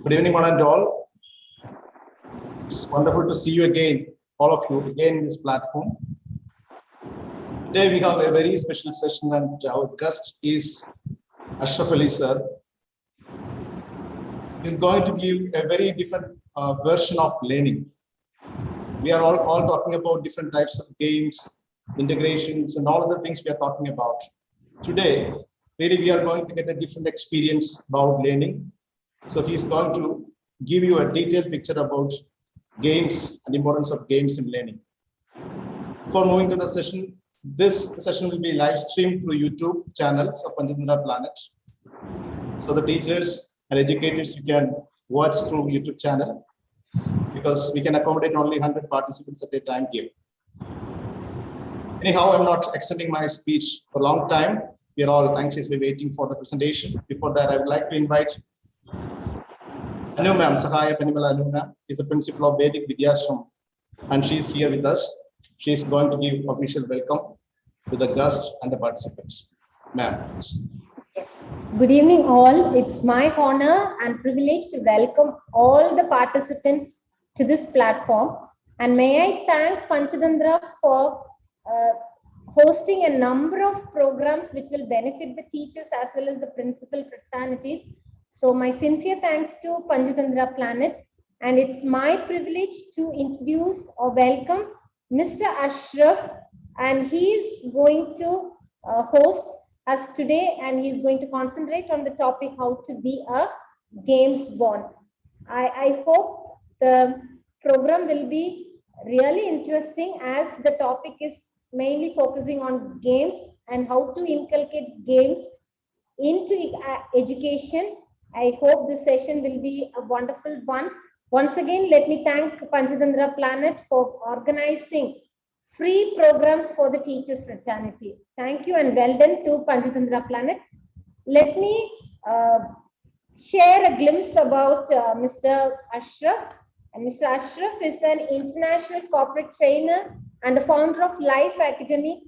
Good evening, one and all. It's wonderful to see you again, all of you again in this platform. Today we have a very special session and our guest is Ashraf Ali sir. He's going to give a very different version of learning. We are all talking about different types of games, integrations, and all of the things we are talking about. Today, really we are going to get a different experience about learning. So he's going to give you a detailed picture about games and importance of games in learning. Before moving to the session, this session will be live streamed through YouTube channels of Untitled Planet. So the teachers and educators, you can watch through YouTube channel because we can accommodate only 100 participants at a time here. Anyhow, I'm not extending my speech for a long time. We are all anxiously waiting for the presentation. Before that, I would like to invite Anu ma'am, Sahaya Panimala Anu ma'am is the principal of Vedic Vidyashram, and she is here with us. She is going to give official welcome to the guests and the participants. Ma'am. Yes. Good evening, all. It's my honor and privilege to welcome all the participants to this platform. And may I thank Panchadandra for hosting a number of programs which will benefit the teachers as well as the principal fraternities. So my sincere thanks to Panchadandra Planet, and it's my privilege to introduce or welcome Mr. Ashraf, and he is going to host us today, and he's going to concentrate on the topic how to be a games born. I hope the program will be really interesting as the topic is mainly focusing on games and how to inculcate games into education. I hope this session will be a wonderful one. Once again, let me thank Panchadandra Planet for organizing free programs for the teachers fraternity. Thank you and well done to Panchadandra Planet. Let me share a glimpse about Mr. Ashraf. And Mr. Ashraf is an international corporate trainer and the founder of Life Academy,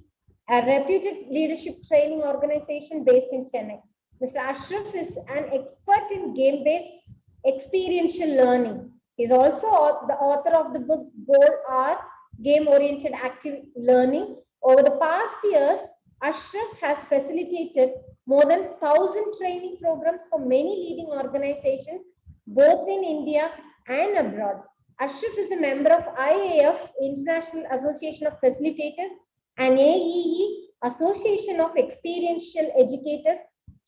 a reputed leadership training organization based in Chennai. Mr. Ashraf is an expert in game-based experiential learning. He's also the author of the book Goal R, Game-Oriented Active Learning. Over the past years, Ashraf has facilitated more than 1,000 training programs for many leading organizations, both in India and abroad. Ashraf is a member of IAF, International Association of Facilitators, and AEE, Association of Experiential Educators.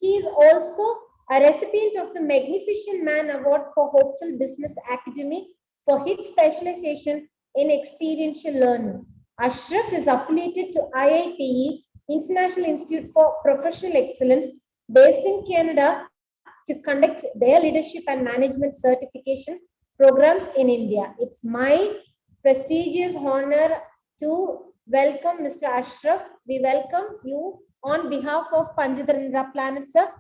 He is also a recipient of the Magnificent Man Award for Hopeful Business Academy for his specialization in experiential learning. Ashraf is affiliated to IIPE, International Institute for Professional Excellence, based in Canada, to conduct their leadership and management certification programs in India. It's my prestigious honor to welcome Mr. Ashraf. We welcome you on behalf of Panchadandra Planet, sir.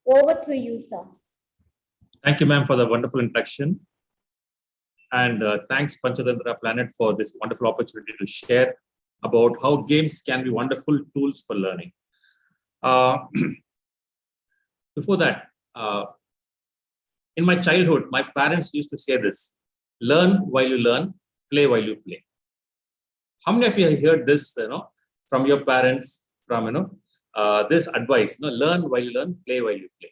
Over to you, sir. Thank you, ma'am, for the wonderful introduction. And thanks, Panchadandra Planet, for this wonderful opportunity to share about how games can be wonderful tools for learning. Before that, in my childhood, my parents used to say this: learn while you learn, play while you play. How many of you have heard this, from your parents, from, this advice, learn while you learn, play while you play?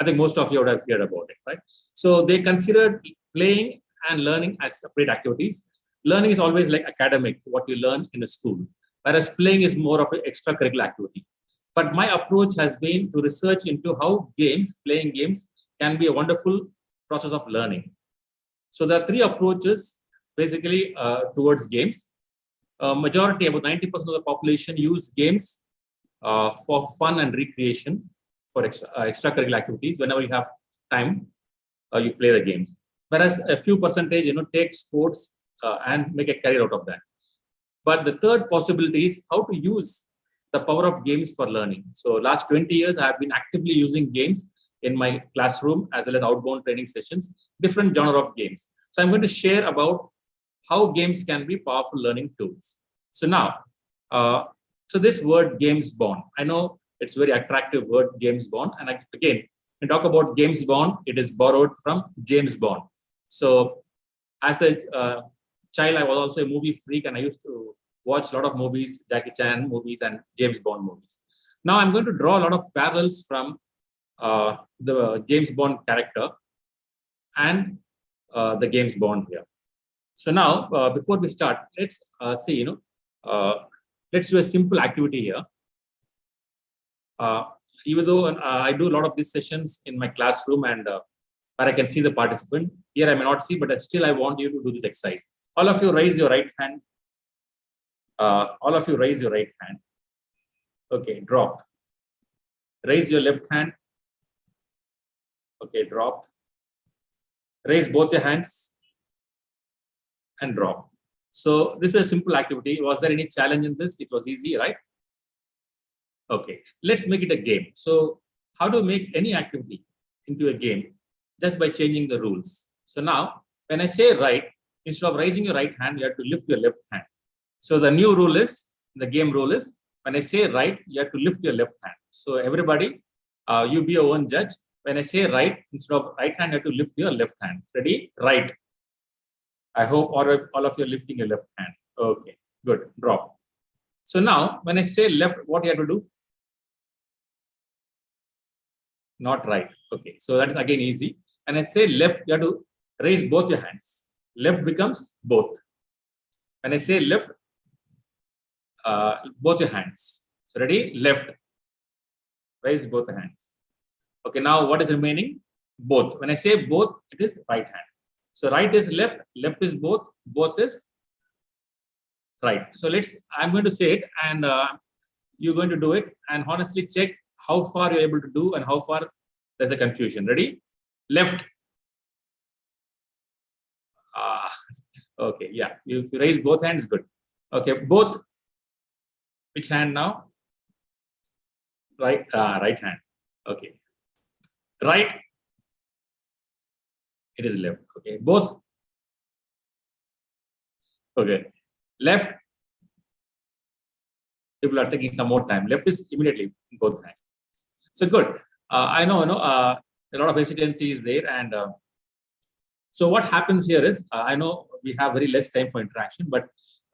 I think most of you would have heard about it, right? So they considered playing and learning as separate activities. Learning is always like academic, what you learn in a school, whereas playing is more of an extracurricular activity. But my approach has been to research into how playing games, can be a wonderful process of learning. So there are three approaches basically towards games. Majority, about 90% of the population, use games for fun and recreation, for extracurricular activities. Whenever you have time, you play the games. Whereas a few percentage, take sports and make a career out of that. But the third possibility is how to use the power of games for learning. So last 20 years, I have been actively using games in my classroom as well as outbound training sessions, different genre of games. So I'm going to share about how games can be powerful learning tools. So now, so this word games born, I know it's a very attractive word, games born. And again, we talk about James Bond, it is borrowed from James Bond. So as a child, I was also a movie freak, and I used to watch a lot of movies, Jackie Chan movies and James Bond movies. Now I'm going to draw a lot of parallels from the James Bond character and the James Bond here. So now, before we start, let's see, let's do a simple activity here. Even though I do a lot of these sessions in my classroom and where I can see the participant, here I may not see, but still I want you to do this exercise. All of you raise your right hand. All of you raise your right hand. Okay, drop. Raise your left hand. Okay, drop. Raise both your hands and drop. So this is a simple activity. Was there any challenge in this? It was easy, right? Okay, let's make it a game. So how to make any activity into a game? Just by changing the rules. So now, when I say right, instead of raising your right hand, you have to lift your left hand. So the new rule is, the game rule is, when I say right, you have to lift your left hand. So everybody, you be your own judge. When I say right, instead of right hand, you have to lift your left hand. Ready? Right. I hope all of you are lifting your left hand. Okay, good. Drop. So now, when I say left, what you have to do? Not right. Okay, so that's again easy. And I say left, you have to raise both your hands. Left becomes both. When I say left, both your hands. So ready? Left. Raise both the hands. Okay, now what is remaining? Both. When I say both, it is right hand. So right is left, left is both is right. So I'm going to say it, and you're going to do it, and honestly check how far you're able to do and how far there's a confusion. Ready? Left. Okay, yeah. If you raise both hands, good. Okay, both. Which hand now? Right, right hand. Okay. Right. It is left. Okay, both. Okay. Left. People are taking some more time. Left is immediately both hands. So good. I know, a lot of hesitancy is there, and so what happens here is, I know we have very less time for interaction, but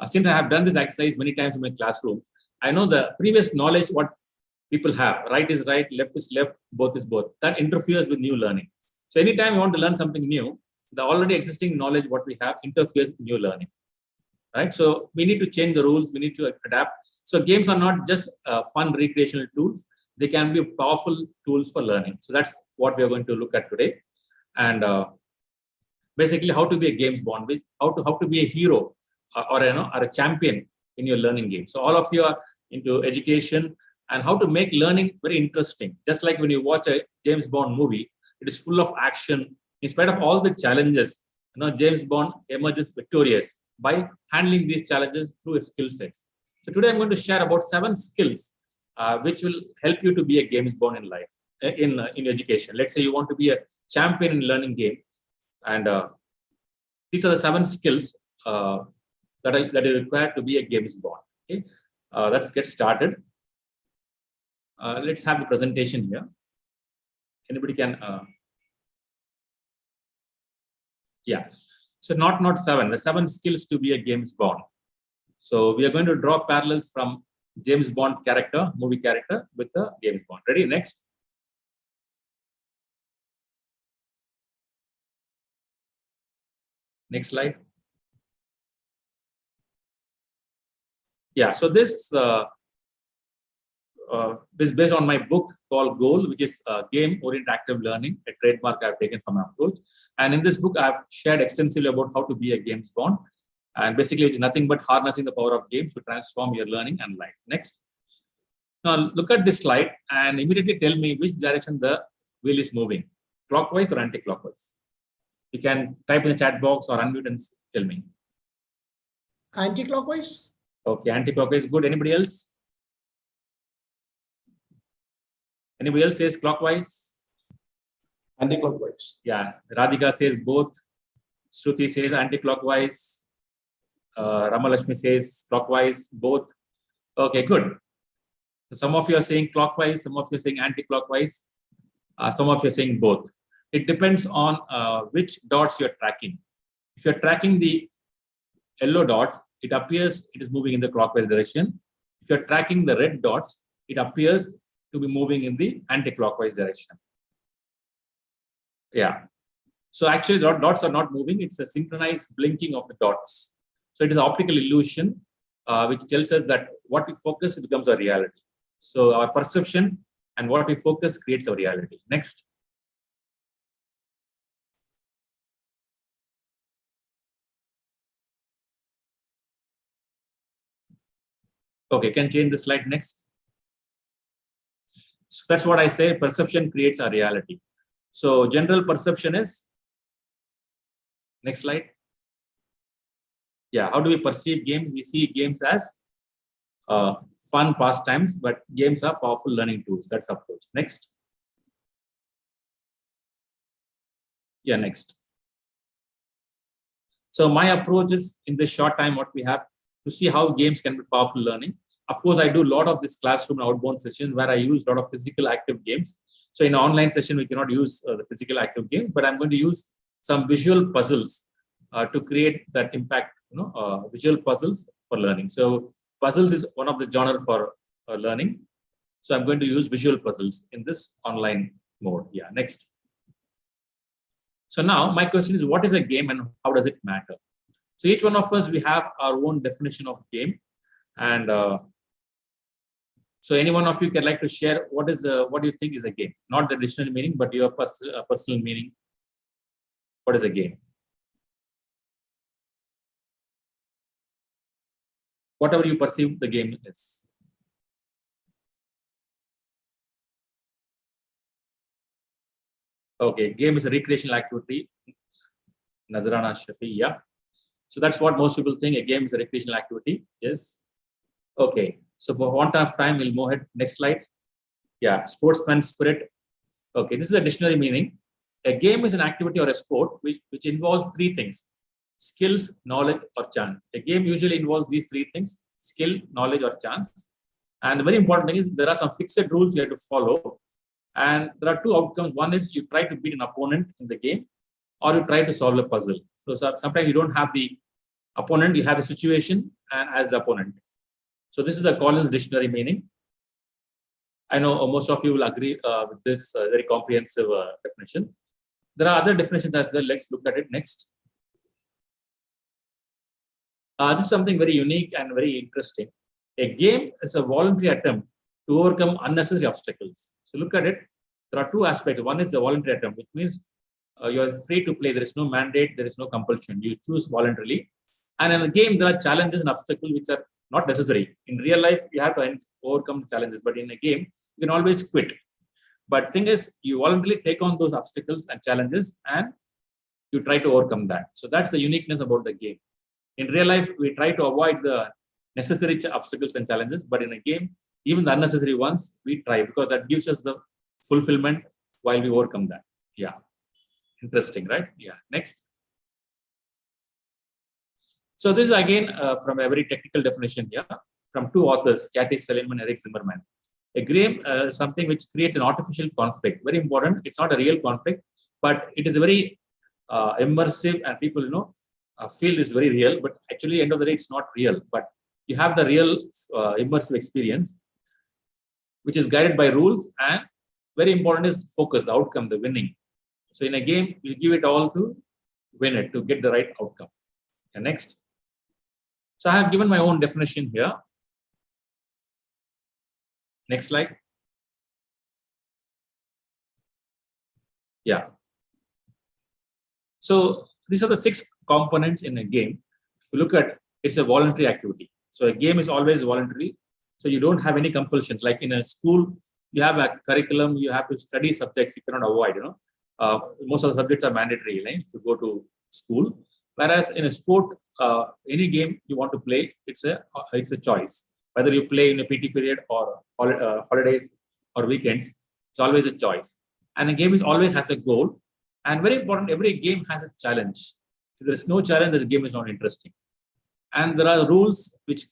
since I have done this exercise many times in my classroom, I know the previous knowledge what people have. Right is right, left is left, both is both. That interferes with new learning. So anytime you want to learn something new, the already existing knowledge what we have interferes with new learning. Right? So we need to change the rules. We need to adapt. So games are not just fun recreational tools. They can be powerful tools for learning. So that's what we are going to look at today. And basically how to be a James Bond, how to be a hero or a champion in your learning game. So all of you are into education and how to make learning very interesting. Just like when you watch a James Bond movie, it is full of action. In spite of all the challenges, James Bond emerges victorious by handling these challenges through his skill sets. So today I'm going to share about 7 skills which will help you to be a James Bond in life, in education. Let's say you want to be a champion in learning game, and these are the 7 skills that are required to be a James Bond. Okay, let's get started. Let's have the presentation here. Anybody can? Yeah. So not 7. The 7 skills to be a James Bond. So we are going to draw parallels from James Bond character, movie character, with the James Bond. Ready? Next. Next slide. Yeah. So this is based on my book called Goal, which is Game-Oriented Active Learning, a trademark I've taken from my approach. And in this book, I've shared extensively about how to be a James Bond. And basically, it's nothing but harnessing the power of games to transform your learning and life. Next. Now, look at this slide and immediately tell me which direction the wheel is moving, clockwise or anti-clockwise. You can type in the chat box or unmute and tell me. Anti-clockwise. Okay, anti-clockwise. Good. Anybody else? Anybody else says clockwise? Anti-clockwise. Yeah. Radhika says both. Shruti says anti-clockwise. Ramalakshmi says clockwise, both. Okay, good. So some of you are saying clockwise, some of you are saying anti-clockwise. Some of you are saying both. It depends on which dots you're tracking. If you're tracking the yellow dots, it appears it is moving in the clockwise direction. If you're tracking the red dots, it appears to be moving in the anti-clockwise direction. Yeah. So actually, the dots are not moving. It's a synchronized blinking of the dots. So it is an optical illusion, which tells us that what we focus becomes a reality. So our perception and what we focus creates a reality. Next. Okay, can change the slide next. So that's what I say. Perception creates a reality. So general perception is, next slide. Yeah, how do we perceive games? We see games as fun pastimes, but games are powerful learning tools. That's approach. Next. Yeah, next. So my approach is, in this short time what we have, to see how games can be powerful learning. Of course, I do a lot of this classroom outbound session where I use a lot of physical active games. So in an online session, we cannot use the physical active game, but I'm going to use some visual puzzles to create that impact, visual puzzles for learning. So puzzles is one of the genre for learning. So I'm going to use visual puzzles in this online mode. Yeah, next. So now my question is, what is a game and how does it matter? So each one of us, we have our own definition of game. And so any one of you can like to share what do you think is a game? Not the dictionary meaning, but your personal meaning. What is a game? Whatever you perceive the game is. Okay, game is a recreational activity. Nazarana Shafi, yeah. So that's what most people think. A game is a recreational activity. Yes. Okay. So for want of time, we'll move ahead. Next slide. Yeah, sportsman spirit. Okay, this is a dictionary meaning. A game is an activity or a sport which involves three things: skills, knowledge, or chance. A game usually involves these three things: skill, knowledge, or chance. And the very important thing is there are some fixed rules you have to follow. And there are two outcomes. One is you try to beat an opponent in the game, or you try to solve a puzzle. So sometimes you don't have the opponent, you have the situation and as the opponent. So this is the Collins dictionary meaning. I know most of you will agree with this very comprehensive definition. There are other definitions as well. Let's look at it next. This is something very unique and very interesting. A game is a voluntary attempt to overcome unnecessary obstacles. So look at it. There are two aspects. One is the voluntary attempt, which means you are free to play. There is no mandate. There is no compulsion. You choose voluntarily. And in a game, there are challenges and obstacles which are not necessary. In real life, you have to overcome challenges. But in a game, you can always quit. But thing is, you voluntarily take on those obstacles and challenges and you try to overcome that. So that's the uniqueness about the game. In real life, we try to avoid the necessary obstacles and challenges. But in a game, even the unnecessary ones, we try because that gives us the fulfillment while we overcome that. Yeah. Interesting, right? Yeah. Next. So this is again from a very technical definition here from two authors, Cathy Seligman and Eric Zimmerman. A game is something which creates an artificial conflict. Very important. It's not a real conflict, but it is a very immersive, and people feel it's very real. But actually, end of the day, it's not real. But you have the real immersive experience, which is guided by rules, and very important is focus, the outcome, the winning. So in a game, you give it all to win it, to get the right outcome. And next. So I have given my own definition here. Next slide. Yeah. So these are the 6 components in a game. If you look at, it's a voluntary activity. So a game is always voluntary. So you don't have any compulsions. Like in a school, you have a curriculum, you have to study subjects you cannot avoid. Most of the subjects are mandatory if you go to school. Whereas in a sport, any game you want to play, it's a choice. Whether you play in a PT period or holidays or weekends, it's always a choice. And a game always has a goal. And very important, every game has a challenge. If there is no challenge, the game is not interesting. And there are rules which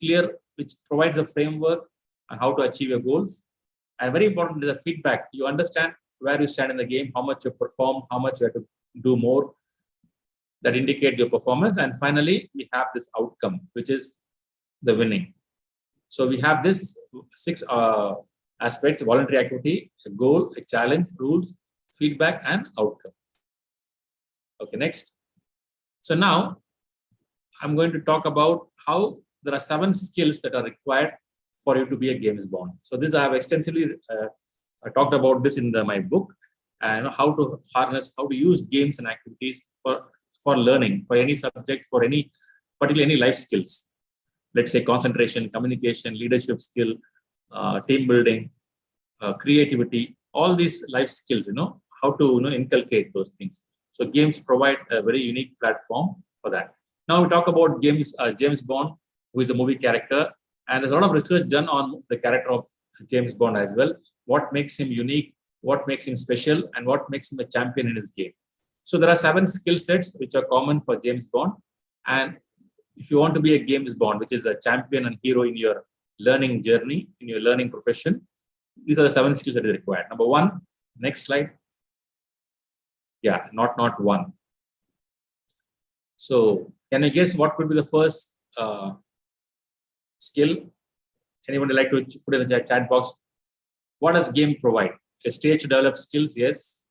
provides a framework on how to achieve your goals. And very important is the feedback. You understand where you stand in the game, how much you perform, how much you have to do more, that indicate your performance. And finally, we have this outcome, which is the winning. So we have this 6 aspects: voluntary activity, a goal, a challenge, rules, feedback, and outcome. Okay, next. So now I'm going to talk about how there are 7 skills that are required for you to be a games bond. So this I have extensively talked about this in my book, and how to harness, how to use games and activities for learning, for any subject, for particularly any life skills. Let's say concentration, communication, leadership skill, team building, creativity, all these life skills, how to inculcate those things. So games provide a very unique platform for that. Now we talk about James Bond, who is a movie character, and there's a lot of research done on the character of James Bond as well. What makes him unique, what makes him special, and what makes him a champion in his game. So there are 7 skill sets which are common for James Bond. And if you want to be a James Bond, which is a champion and hero in your learning journey, in your learning profession, these are the 7 skills that is required. Number 1, next slide. Yeah, not 1. So can you guess what could be the first skill? Anybody like to put in the chat box? What does game provide? A stage to develop skills, yes.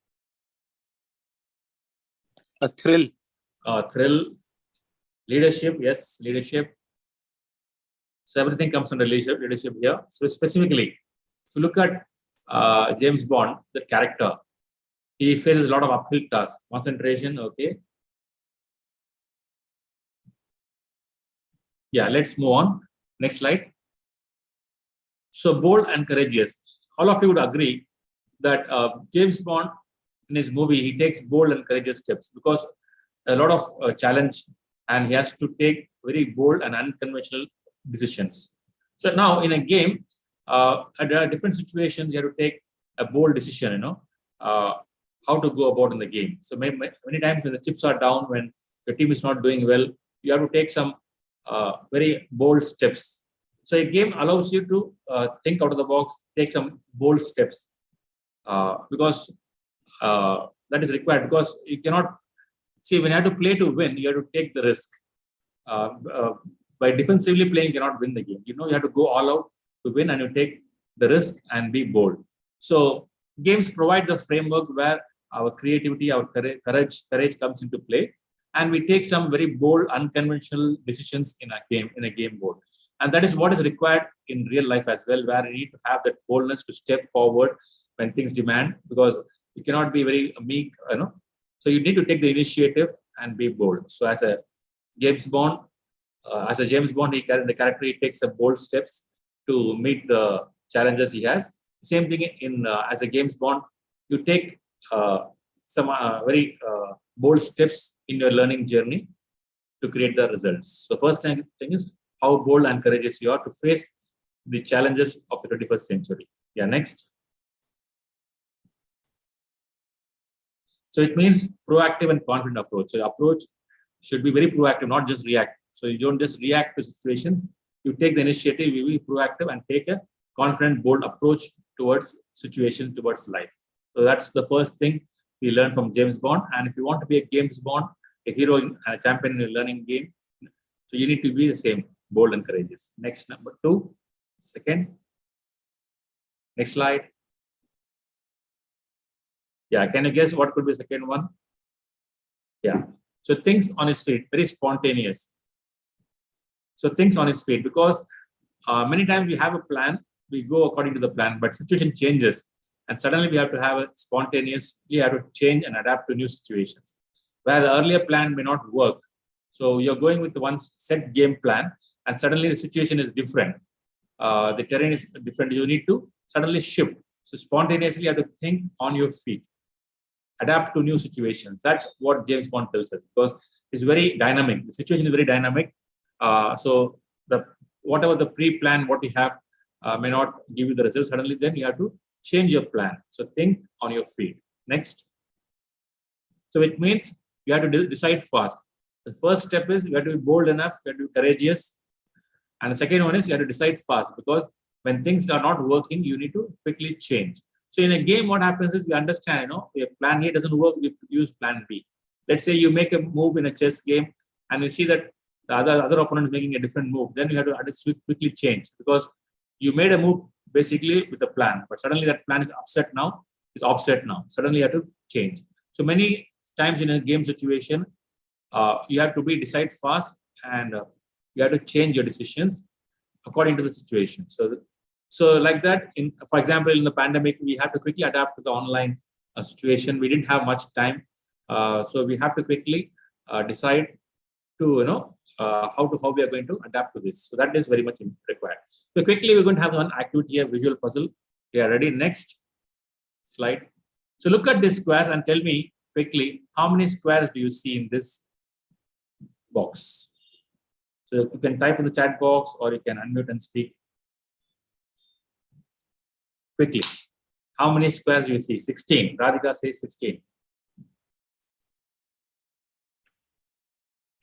A thrill. Thrill. Leadership, yes, leadership. So everything comes under leadership here. So specifically, if you look at James Bond, the character, he faces a lot of uphill tasks. Concentration, okay. Yeah, let's move on. Next slide. So bold and courageous. All of you would agree that James Bond, in his movie, he takes bold and courageous steps because a lot of challenge, and he has to take very bold and unconventional decisions. So now in a game, there are different situations you have to take a bold decision, how to go about in the game. So many times when the chips are down, when the team is not doing well, you have to take some very bold steps. So a game allows you to think out of the box, take some bold steps, because that is required, because you cannot see, when you have to play to win, you have to take the risk. By defensively playing, you cannot win the game. You have to go all out to win, and you take the risk and be bold. So games provide the framework where our creativity, our courage comes into play, and we take some very bold, unconventional decisions in a game board. And that is what is required in real life as well, where you need to have that boldness to step forward when things demand, because you cannot be very meek, So you need to take the initiative and be bold. So as a James Bond, the character, he takes some bold steps to meet the challenges he has. Same thing as a James Bond, you take some very bold steps in your learning journey to create the results. So first thing is how bold and courageous you are to face the challenges of the 21st century. Yeah, next. So it means proactive and confident approach. So your approach should be very proactive, not just react. So you don't just react to situations. You take the initiative, you be proactive and take a confident, bold approach towards situation, towards life. So that's the first thing we learn from James Bond. And if you want to be a James Bond, a hero and a champion in a learning game, so you need to be the same, bold and courageous. Next, number 2, second. Next slide. Yeah, can you guess what could be the second one? Yeah. So things on his feet, very spontaneous. So things on his feet, because many times we have a plan, we go according to the plan, but situation changes, and suddenly we have to have a spontaneously have to change and adapt to new situations, where the earlier plan may not work. So you're going with one set game plan, and suddenly the situation is different. The terrain is different. You need to suddenly shift. So spontaneously, you have to think on your feet, adapt to new situations. That's what James Bond tells us, because it's very dynamic. The situation is very dynamic. So whatever the pre-plan, what you have may not give you the results suddenly. Then you have to change your plan. So think on your feet. Next. So it means you have to decide fast. The first step is you have to be bold enough, you have to be courageous. And the second one is you have to decide fast, because when things are not working, you need to quickly change. So in a game, what happens is we understand, if plan A doesn't work, we use plan B. Let's say you make a move in a chess game and you see that the other opponent is making a different move. Then you have to quickly change because you made a move basically with a plan, but suddenly that plan is offset now. Suddenly you have to change. So many times in a game situation, you have to decide fast and you have to change your decisions according to the situation. So like that, for example, in the pandemic, we have to quickly adapt to the online situation. We didn't have much time. So we have to quickly decide to, how we are going to adapt to this. So that is very much required. So quickly, we're going to have one activity here, visual puzzle. We are ready. Next slide. So look at this squares and tell me quickly, how many squares do you see in this box? So you can type in the chat box or you can unmute and speak. Quickly. How many squares do you see? 16. Radhika says 16.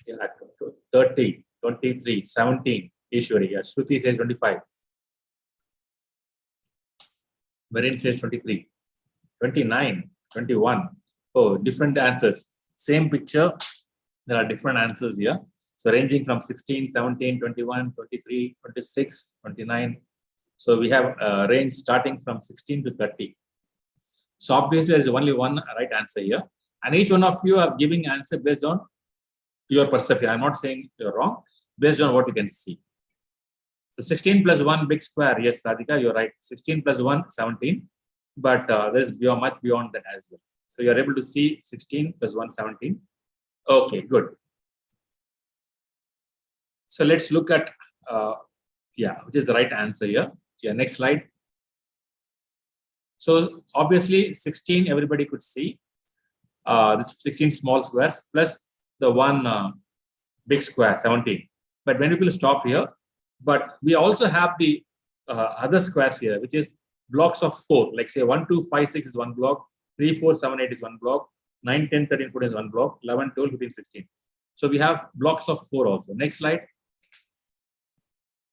Yeah, 30, 23, 17. Ishwari. Yeah. Shruti says 25. Marin says 23. 29, 21. Oh, different answers. Same picture. There are different answers here. So ranging from 16, 17, 21, 23, 26, 29. So we have a range starting from 16 to 30. So obviously there is only one right answer here. And each one of you are giving answer based on your perception. I'm not saying you're wrong, based on what you can see. So 16 plus 1 big square. Yes, Radhika, you're right. 16 plus 1, 17. But there's much beyond that as well. So you're able to see 16 plus 1, 17. Okay, good. So let's look at, which is the right answer here. Yeah, next slide. So obviously 16, everybody could see. This 16 small squares plus the one big square, 17. But many people stop here. But we also have the other squares here, which is blocks of 4. Like say 1, 2, 5, 6 is one block. 3, 4, 7, 8 is one block. 9, 10, 13, 14 is one block. 11, 12, 15, 16. So we have blocks of 4 also. Next slide.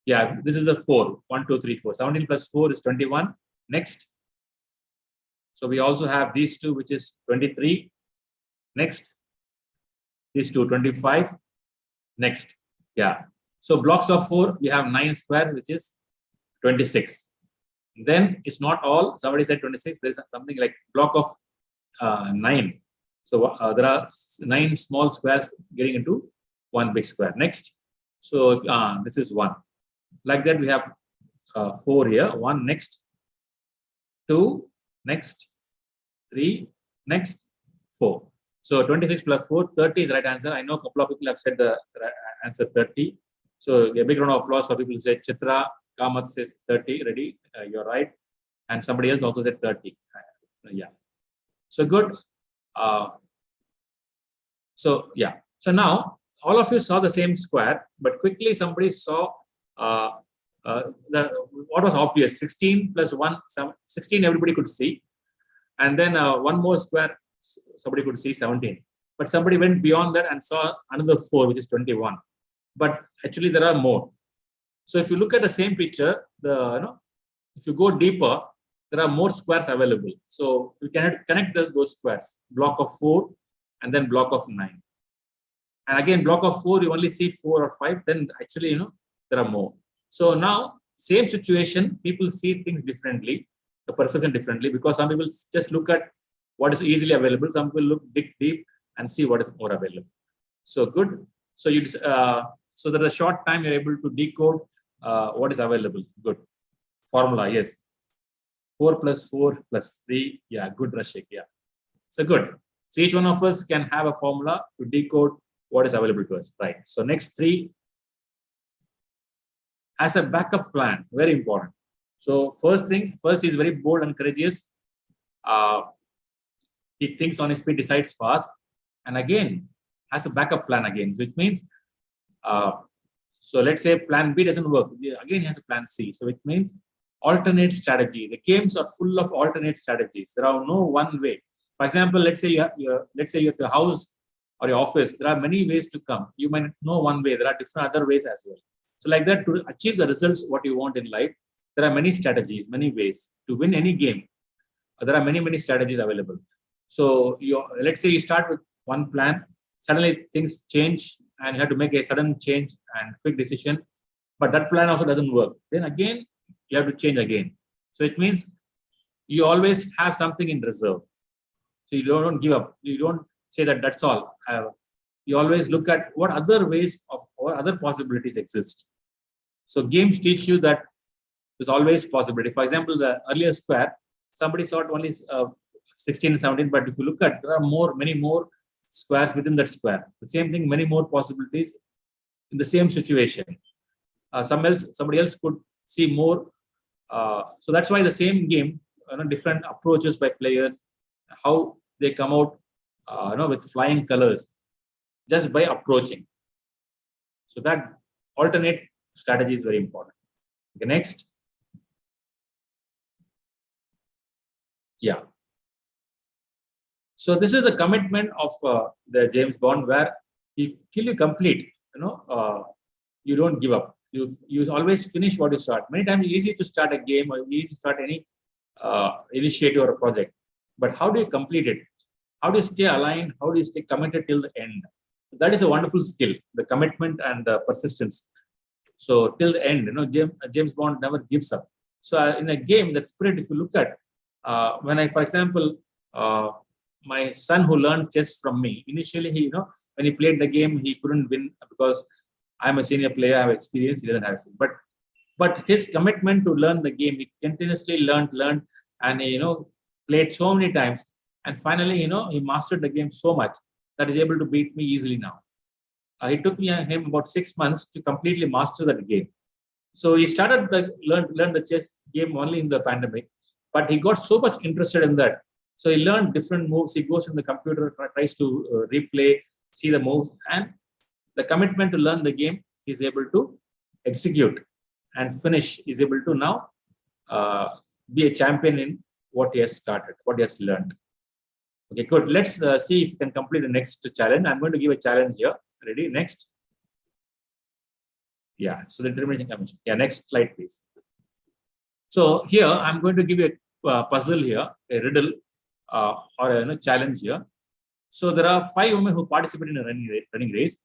Yeah, this is a 4. 1, 2, 3, 4. 17 plus 4 is 21. Next. So we also have these two, which is 23. Next. These two, 25. Next. Yeah. So blocks of 4, we have 9 square, which is 26. Then it's not all. Somebody said 26. There's something like block of 9. So there are 9 small squares getting into one big square. Next. So this is 1. Like that, we have 4 here. 1 next. 2 next. 3 next. 4. So 26 plus 4, 30 is the right answer. I know a couple of people have said the answer 30. So a big round of applause for people who say Chitra Kamath says 30. Ready? You're right. And somebody else also said 30. Yeah. So good. So yeah. So now all of you saw the same square, but quickly somebody saw what was obvious. 16 plus 1, 16 everybody could see. And then one more square somebody could see, 17. But somebody went beyond that and saw another 4, which is 21. But actually there are more. So if you look at the same picture, if you go deeper, there are more squares available. So we can connect those squares, block of 4 and then block of 9. And again, block of 4, you only see 4 or 5, then actually, there are more. So now, same situation, people see things differently, the perception differently, because some people just look at what is easily available. Some people dig deep and see what is more available. So good. So so that a short time you're able to decode what is available. Good. Formula, yes. 4 plus 4 plus 3. Yeah, good, Rashik. Yeah. So good. So each one of us can have a formula to decode what is available to us. Right. So next 3. As a backup plan, very important. So first is very bold and courageous. He thinks on his feet, decides fast, and again has a backup plan again, which means, so let's say plan B doesn't work. Again, he has a plan C. So it means alternate strategy. The games are full of alternate strategies. There are no one way. For example, let's say you're at the house or your office. There are many ways to come. You might know one way. There are different other ways as well. So like that, to achieve the results what you want in life, there are many strategies, many ways to win any game. There are many strategies available. So let's say you start with one plan, suddenly things change and you have to make a sudden change and quick decision, but that plan also doesn't work. Then again, you have to change again. So it means you always have something in reserve. So you don't give up. You don't say that that's all. You always look at what other ways of or other possibilities exist. So games teach you that there's always possibility. For example, the earlier square, somebody thought only 16 and 17, but if you look at, there are many more squares within that square. The same thing, many more possibilities in the same situation. Somebody else could see more. So that's why the same game, different approaches by players, how they come out, with flying colors, just by approaching. So that alternate strategy is very important. Okay, next. Yeah. So this is a commitment of the James Bond, where till you complete, you don't give up. You always finish what you start. Many times it's easy to start a game or easy to start any initiative or a project, but how do you complete it? How do you stay aligned? How do you stay committed till the end? That is a wonderful skill, the commitment and persistence. So till the end, James Bond never gives up. So in a game, that spirit, if you look at, for example, my son who learned chess from me, initially when he played the game, he couldn't win because I'm a senior player, I have experience, he doesn't have it. But his commitment to learn the game, he continuously learned, and he, played so many times. And finally, he mastered the game so much that he's able to beat me easily now. It took him about 6 months to completely master that game. So he started learn the chess game only in the pandemic, but he got so much interested in that. So he learned different moves. He goes in the computer, tries to replay, see the moves, and the commitment to learn the game, he's able to execute and finish. He's able to now be a champion in what he has started, what he has learned. Okay, good. Let's see if you can complete the next challenge. I'm going to give a challenge here. Ready? Next. Yeah. So the determination convention. Yeah. Next slide, please. So here I'm going to give you a puzzle here, a riddle or a challenge here. So there are 5 women who participate in a running race,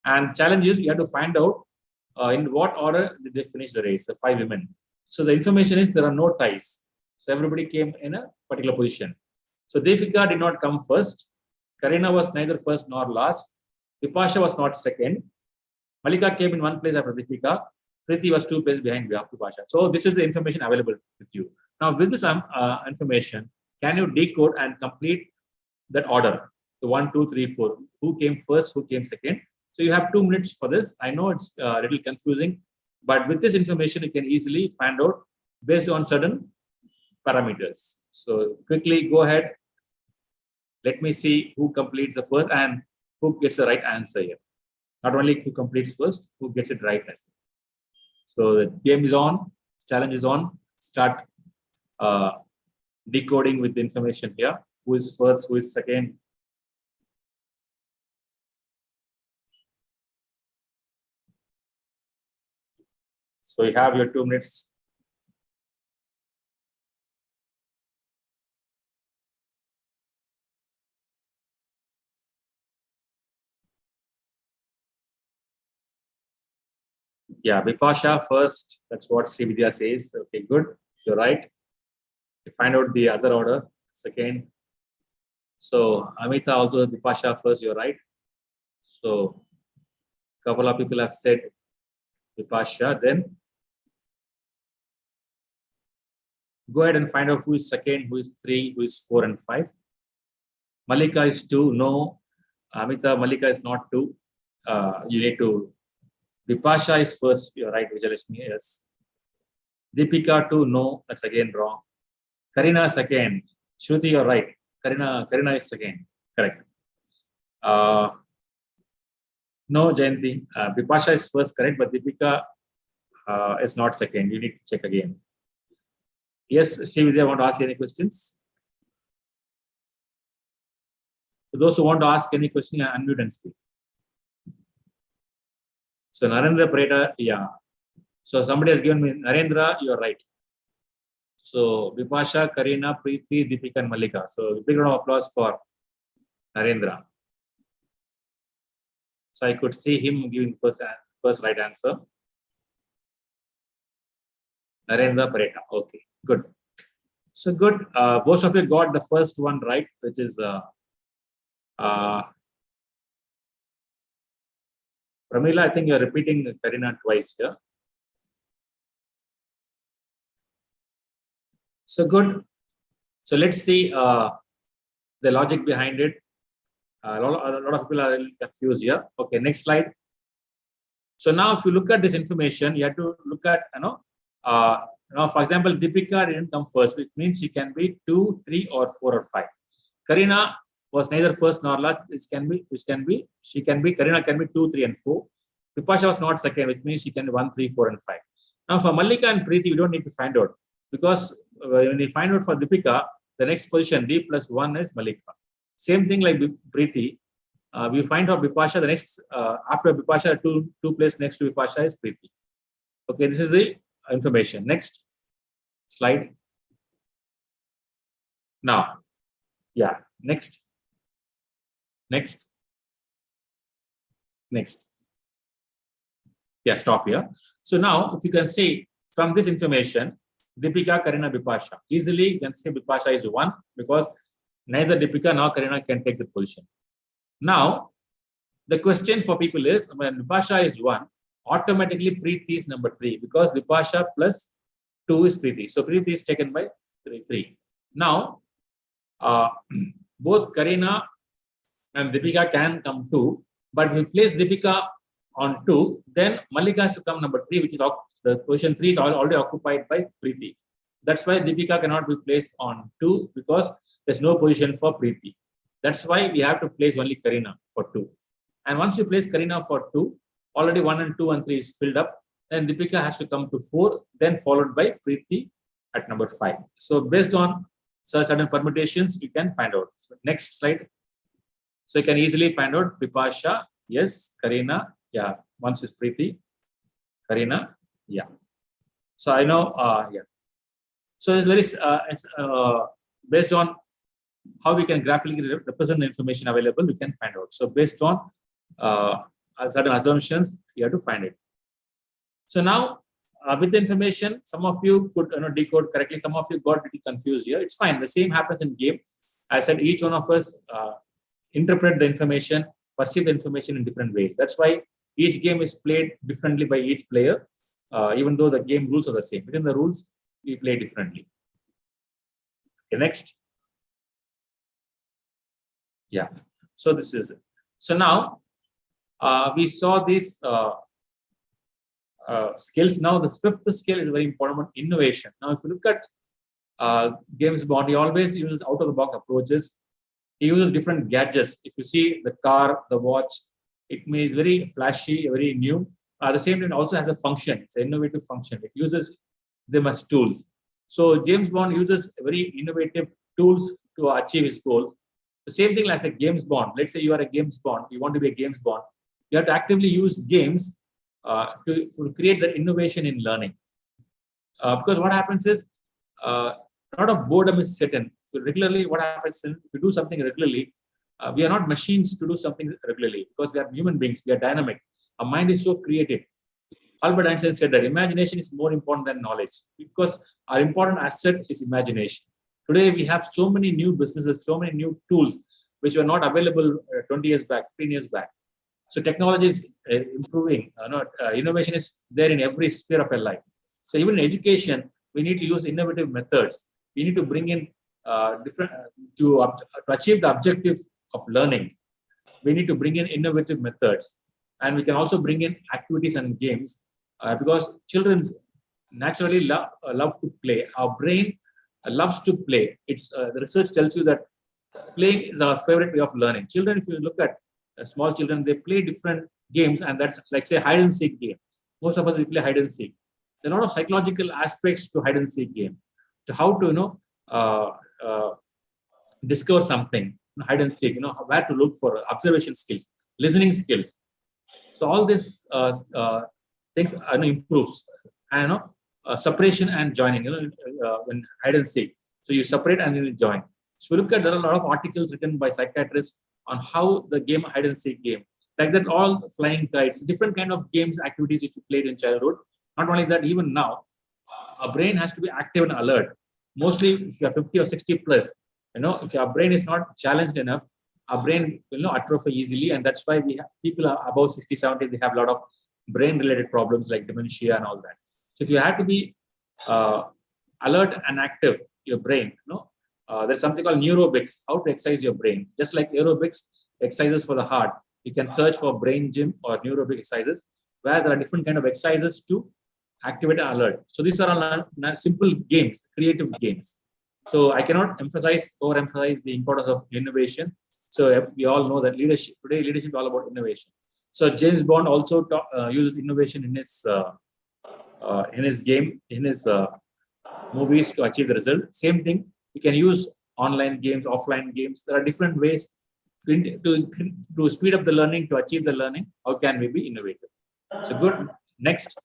and challenge is you have to find out in what order did they finish the race. So 5 women. So the information is there are no ties. So everybody came in a particular position. So Deepika did not come first. Karina was neither first nor last. Vipasha was not second. Malika came in one place after Deepika. Preeti was 2 places behind Vipasha. So this is the information available with you. Now with this information, can you decode and complete that order? The 1, 2, 3, 4. Who came first? Who came second? So you have 2 minutes for this. I know it's a little confusing, but with this information, you can easily find out based on certain parameters. So quickly go ahead. Let me see who completes the first and who gets the right answer here. Not only who completes first, who gets it right. So the game is on, challenge is on. Start decoding with the information here. Who is first, who is second? So you have your 2 minutes. Yeah, Vipasha first. That's what Srividya says. Okay, good. You're right. You find out the other order, second. So Amita also, Vipasha first, you're right. So a couple of people have said Vipasha. Then go ahead and find out who is second, who is 3, who is 4 and 5. Malika is 2. No. Amita, Malika is not 2. You need to. Vipasha is first. You're right, Vijayalakshmi. Yes. Deepika 2. No. That's again wrong. Karina second. Shruti, you're right. Karina is second. Correct. No, Jayanti. Vipasha is first, correct, but Deepika is not second. You need to check again. Yes, Srividya, want to ask any questions? So those who want to ask any question, unmute and speak. So Narendra Preda, yeah. So somebody has given me Narendra, you're right. So Bipasha, Karina, Preeti, Deepika, and Malika. So big round of applause for Narendra. So I could see him giving first right answer. Narendra Pareta. Okay, good. So good. Most of you got the first one right, which is Pramila. I think you're repeating Karina twice here. So good. So let's see the logic behind it. A lot of people are a little confused here. Okay, next slide. So now, if you look at this information, you have to look at for example, Deepika didn't come first, which means she can be 2, 3, or 4 or 5. Karina was neither first nor last. Karina can be 2, 3, and 4. Bipasha was not second, which means she can be 1, 3, 4, and 5. Now for Malika and Preeti, we don't need to find out, because when we find out for Deepika, the next position D plus 1 is Malika. Same thing like Preeti. We find out Bipasha, the next after Bipasha, two place next to Bipasha is Preeti. Okay, this is the information. Next slide. Now, yeah, next. Yeah, stop here. So now, if you can see from this information, Deepika, Karina, Bipasha. Easily, you can say Bipasha is 1 because neither Deepika nor Karina can take the position. Now, the question for people is, when Bipasha is 1, automatically Preeti is number 3 because Bipasha plus 2 is Preeti. So Preeti is taken by 3. Now, both Karina and Deepika can come 2, but if you place Deepika on 2, then Malika has to come number 3, which is the position 3 is already occupied by Preeti. That's why Deepika cannot be placed on 2 because there's no position for Preeti. That's why we have to place only Karina for 2. And once you place Karina for 2, already 1 and 2 and 3 is filled up. Then Deepika has to come to 4, then followed by Preeti at number 5. So based on certain permutations, you can find out. So next slide. So you can easily find out Bipasha, yes, Karina, yeah. Once is Preeti, Karina, yeah. So I know, yeah. So it's very based on how we can graphically represent the information available, we can find out. So based on certain assumptions, you have to find it. So now, with the information, some of you could decode correctly. Some of you got a little confused here. It's fine. The same happens in game. I said each one of us interpret the information, perceive the information in different ways. That's why each game is played differently by each player, even though the game rules are the same. Within the rules, we play differently. Okay, next. Yeah. So this is it. So now we saw these skills. Now the 5th skill is very important one, innovation. Now if you look at James Bond, he always uses out of the box approaches. He uses different gadgets. If you see the car, the watch, it is very flashy, very new. At the same time, it also has a function. It's an innovative function. It uses them as tools. So James Bond uses very innovative tools to achieve his goals. The same thing as a James Bond. Let's say you are a James Bond. You want to be a James Bond. You have to actively use games to create the innovation in learning. Because what happens is a lot of boredom is set in. So regularly, what happens is if you do something regularly, we are not machines to do something regularly because we are human beings. We are dynamic. Our mind is so creative. Albert Einstein said that imagination is more important than knowledge because our important asset is imagination. Today, we have so many new businesses, so many new tools which were not available 20 years back, 3 years back. So technology is improving. Innovation is there in every sphere of our life. So even in education, we need to use innovative methods. We need to bring in different to achieve the objective of learning. We need to bring in innovative methods, and we can also bring in activities and games because children naturally love to play. Our brain loves to play. It's the research tells you that playing is our favorite way of learning. Children, if you look at small children, they play different games, and that's like say hide and seek game. Most of us we play hide and seek. There are a lot of psychological aspects to hide and seek game, to how to discover something, hide and seek, where to look for observation skills, listening skills. So all these things improves. And separation and joining, when hide and seek. So you separate and then you join. So we look at, there are a lot of articles written by psychiatrists on how the game hide and seek game, like that, all flying kites, different kind of games, activities which we played in childhood. Not only that, even now, our brain has to be active and alert. Mostly, if you are 50 or 60 plus, if your brain is not challenged enough, our brain will atrophy easily, and that's why we have people are above 60, 70, they have a lot of brain-related problems like dementia and all that. So if you have to be alert and active, your brain, there's something called neurobics, how to exercise your brain. Just like aerobics, exercises for the heart, you can search for brain gym or neurobic exercises, where there are different kind of exercises to activate and alert. So these are all simple games, creative games. So I cannot overemphasize the importance of innovation. So we all know that leadership is all about innovation. So James Bond also uses innovation in his game, in his movies to achieve the result. Same thing, you can use online games, offline games. There are different ways to speed up the learning, to achieve the learning. How can we be innovative? So good. Next.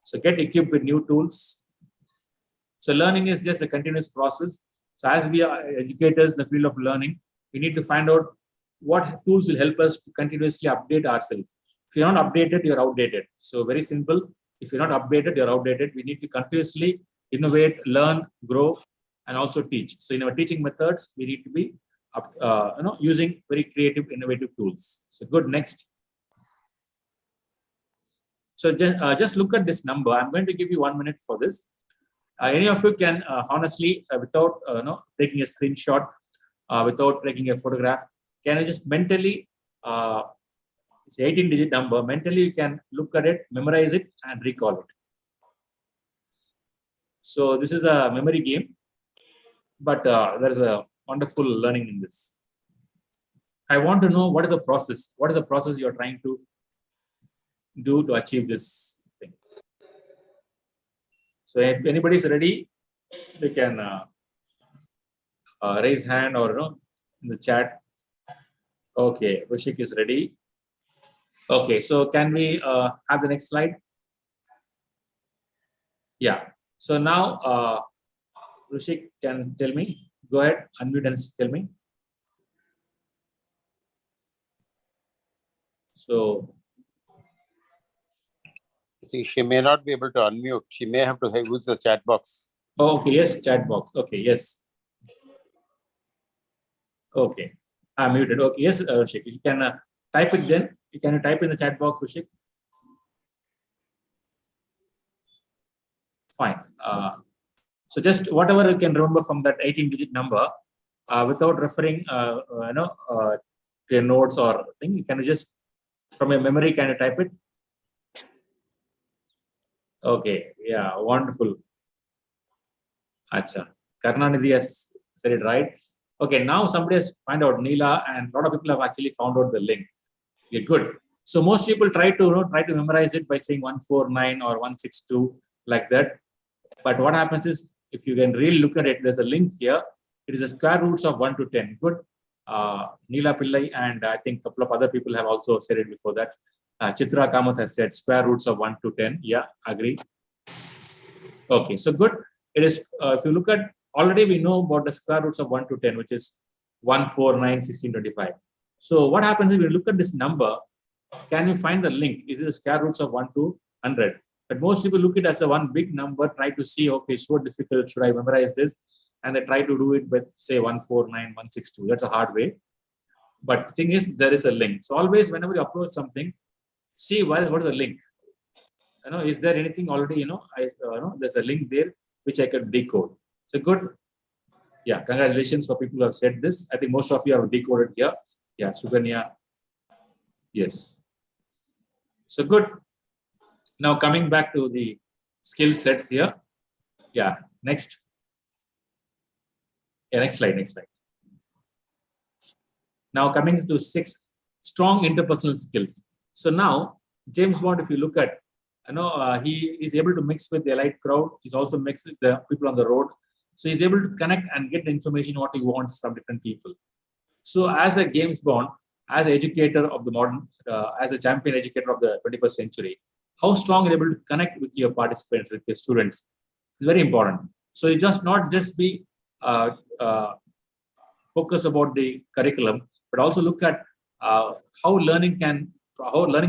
So get equipped with new tools. So learning is just a continuous process. So as we are educators in the field of learning, we need to find out what tools will help us to continuously update ourselves. If you're not updated, you're outdated. So very simple. If you're not updated, you're outdated. We need to continuously innovate, learn, grow, and also teach. So in our teaching methods, we need to be using very creative, innovative tools. So good. Next. So just look at this number. I'm going to give you 1 minute for this. Any of you can honestly, without taking a screenshot, without taking a photograph, can you just mentally, it's 18-digit number, mentally you can look at it, memorize it, and recall it. So this is a memory game, but there is a wonderful learning in this. I want to know what is the process. What is the process you are trying to do to achieve this thing? So if anybody is ready, they can raise hand or in the chat. Okay, Rushik is ready. Okay, so can we have the next slide? Yeah. So now Rushik can tell me. Go ahead, unmute and tell me. So See, she may not be able to unmute. She may have to use the chat box. oh, okay, yes, chat box. Okay, yes. Okay, I'm muted. Okay, yes, Rushik, you can type it then. You can type in the chat box, Rushik. Fine. So just whatever you can remember from that 18-digit number, without referring, to your notes or thing, you can just from your memory, can you type it? Okay, yeah, wonderful. Acha, Karnanidhi has said it right. Okay, now somebody has found out, Neela, and a lot of people have actually found out the link. Okay, good. So most people try to memorize it by saying 149 or 162 like that. But what happens is, if you can really look at it, there's a link here. It is the square roots of 1 to 10. Good. Neela Pillai and I think a couple of other people have also said it before that. Chitra Kamath has said square roots of 1 to 10. Yeah, agree. Okay, so good. It is, if you look at, already we know about the square roots of 1 to 10, which is 1, 4, 9, 16, 25. So what happens if you look at this number, can you find the link? Is it the square roots of 1 to 100? But most people look at it as a one big number, try to see, okay, so difficult, should I memorize this? And they try to do it with, say, 149, 162. That's a hard way. But the thing is, there is a link. So always, whenever you approach something, see what is the link. Is there anything already, there's a link there which I can decode. So good. Yeah, congratulations for people who have said this. I think most of you have decoded here. Yeah, Suganya. Yes. So good. Now coming back to the skill sets here. Yeah, next. Yeah, next slide. Now coming to 6 strong interpersonal skills. So now James Bond, if you look at, he is able to mix with the elite crowd. He's also mixed with the people on the road. So he's able to connect and get the information what he wants from different people. So as a James Bond, as an educator of the modern, as a champion educator of the 21st century, how strong you're able to connect with your participants, with your students. It's very important. So you just not just be focused about the curriculum, but also look at how learning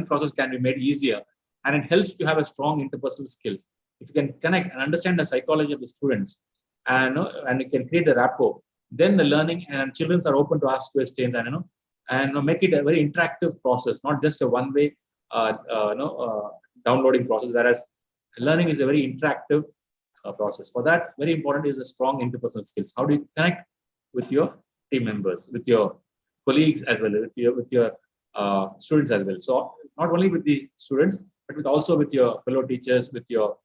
process can be made easier, and it helps to have a strong interpersonal skills. If you can connect and understand the psychology of the students, and you can create a rapport, then the learning and children are open to ask questions, and make it a very interactive process, not just a one-way downloading process. Whereas learning is a very interactive process. For that, very important is a strong interpersonal skills. How do you connect with your team members, with your colleagues as well, with your students as well? So not only with the students, but also with your fellow teachers, with your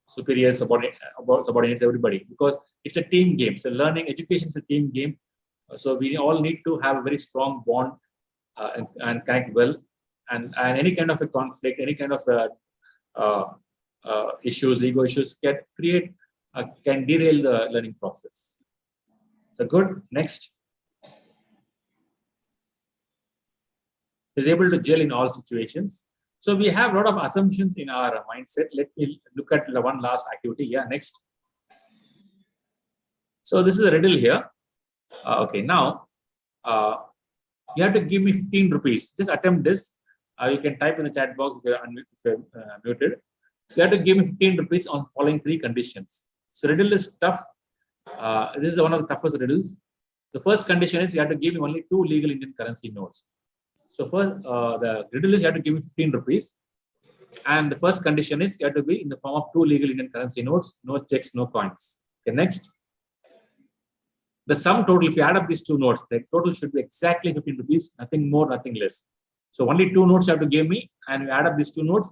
superiors, subordinates, everybody, because it's a team game. So learning, education is a team game. So we all need to have a very strong bond and connect well. And any kind of a conflict, any kind of ego issues can derail the learning process. So good. Next. Is able to gel in all situations. So we have a lot of assumptions in our mindset. Let me look at the one last activity. Yeah, next. So this is a riddle here. Okay, now you have to give me 15 rupees. Just attempt this. You can type in the chat box if you're muted. You have to give me 15 rupees on following 3 conditions. So riddle is tough. This is one of the toughest riddles. The first condition is you have to give me only 2 legal Indian currency notes. So first, the riddle is you have to give me 15 rupees. And the first condition is you have to be in the form of 2 legal Indian currency notes, no checks, no coins. Okay, next. The sum total, if you add up these 2 notes, the total should be exactly 15 rupees, nothing more, nothing less. So only 2 notes you have to give me, and you add up these 2 notes,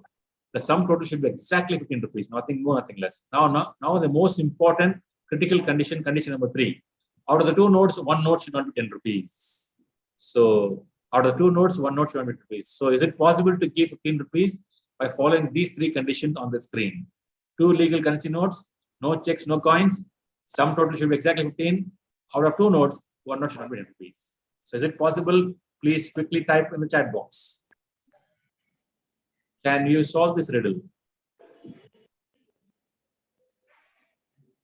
the sum total should be exactly 15 rupees, nothing more, nothing less. Now the most important critical condition number 3. Out of the 2 notes, 1 note should not be 10 rupees. So out of the 2 notes, 1 note should not be 10 rupees. So is it possible to give 15 rupees by following these 3 conditions on the screen? 2 legal currency notes, no checks, no coins, sum total should be exactly 15. Out of 2 notes, 1 note should not be 10 rupees. So is it possible? Please quickly type in the chat box. Can you solve this riddle?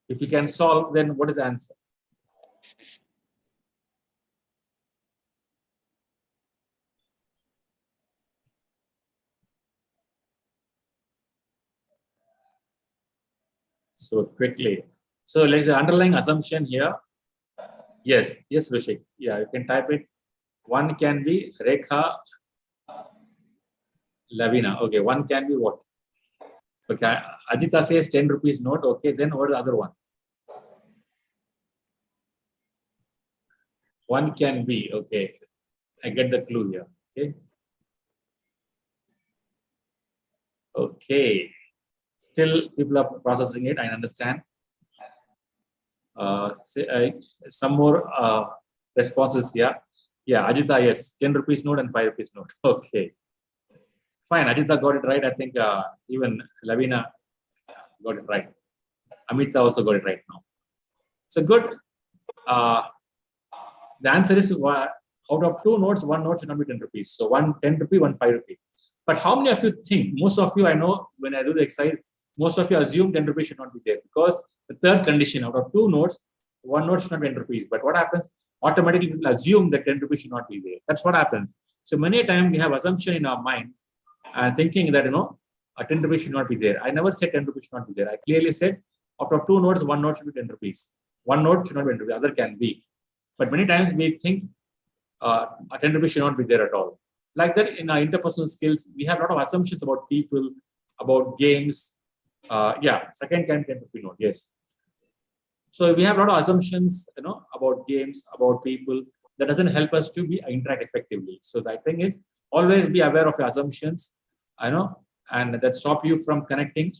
If you can solve, then what is the answer? So quickly. So let's say underlying assumption here. Yes, Rishik. Yeah, you can type it. One can be Rekha Lavina. Okay, one can be what? Okay, Ajita says 10 rupees note. Okay, then what is the other one? One can be. Okay, I get the clue here. Okay. Okay. Still, people are processing it. I understand. Some more responses here. Yeah, Ajita, yes, 10 rupees note and 5 rupees note. Okay. Fine, Ajita got it right. I think even Lavina got it right. Amita also got it right now. So good. The answer is out of 2 notes, 1 note should not be 10 rupees. So 1 10 rupee, 1 5 rupee. But how many of you think, most of you, I know when I do the exercise, most of you assume 10 rupees should not be there, because the third condition, out of 2 notes, 1 note should not be 10 rupees. But what happens? Automatically people assume that 10 rupees should not be there. That's what happens. So many times we have assumption in our mind, thinking that, 10 rupees should not be there. I never said 10 rupees should not be there. I clearly said, out of 2 notes, 1 note should be 10 rupees. 1 note should not be 10 rupees, other can be. But many times we think 10 rupees should not be there at all. Like that, in our interpersonal skills, we have a lot of assumptions about people, about games. Second kind 10 rupee note, yes. So we have a lot of assumptions, about games, about people. That doesn't help us to interact effectively. So the thing is, always be aware of your assumptions, and that stop you from connecting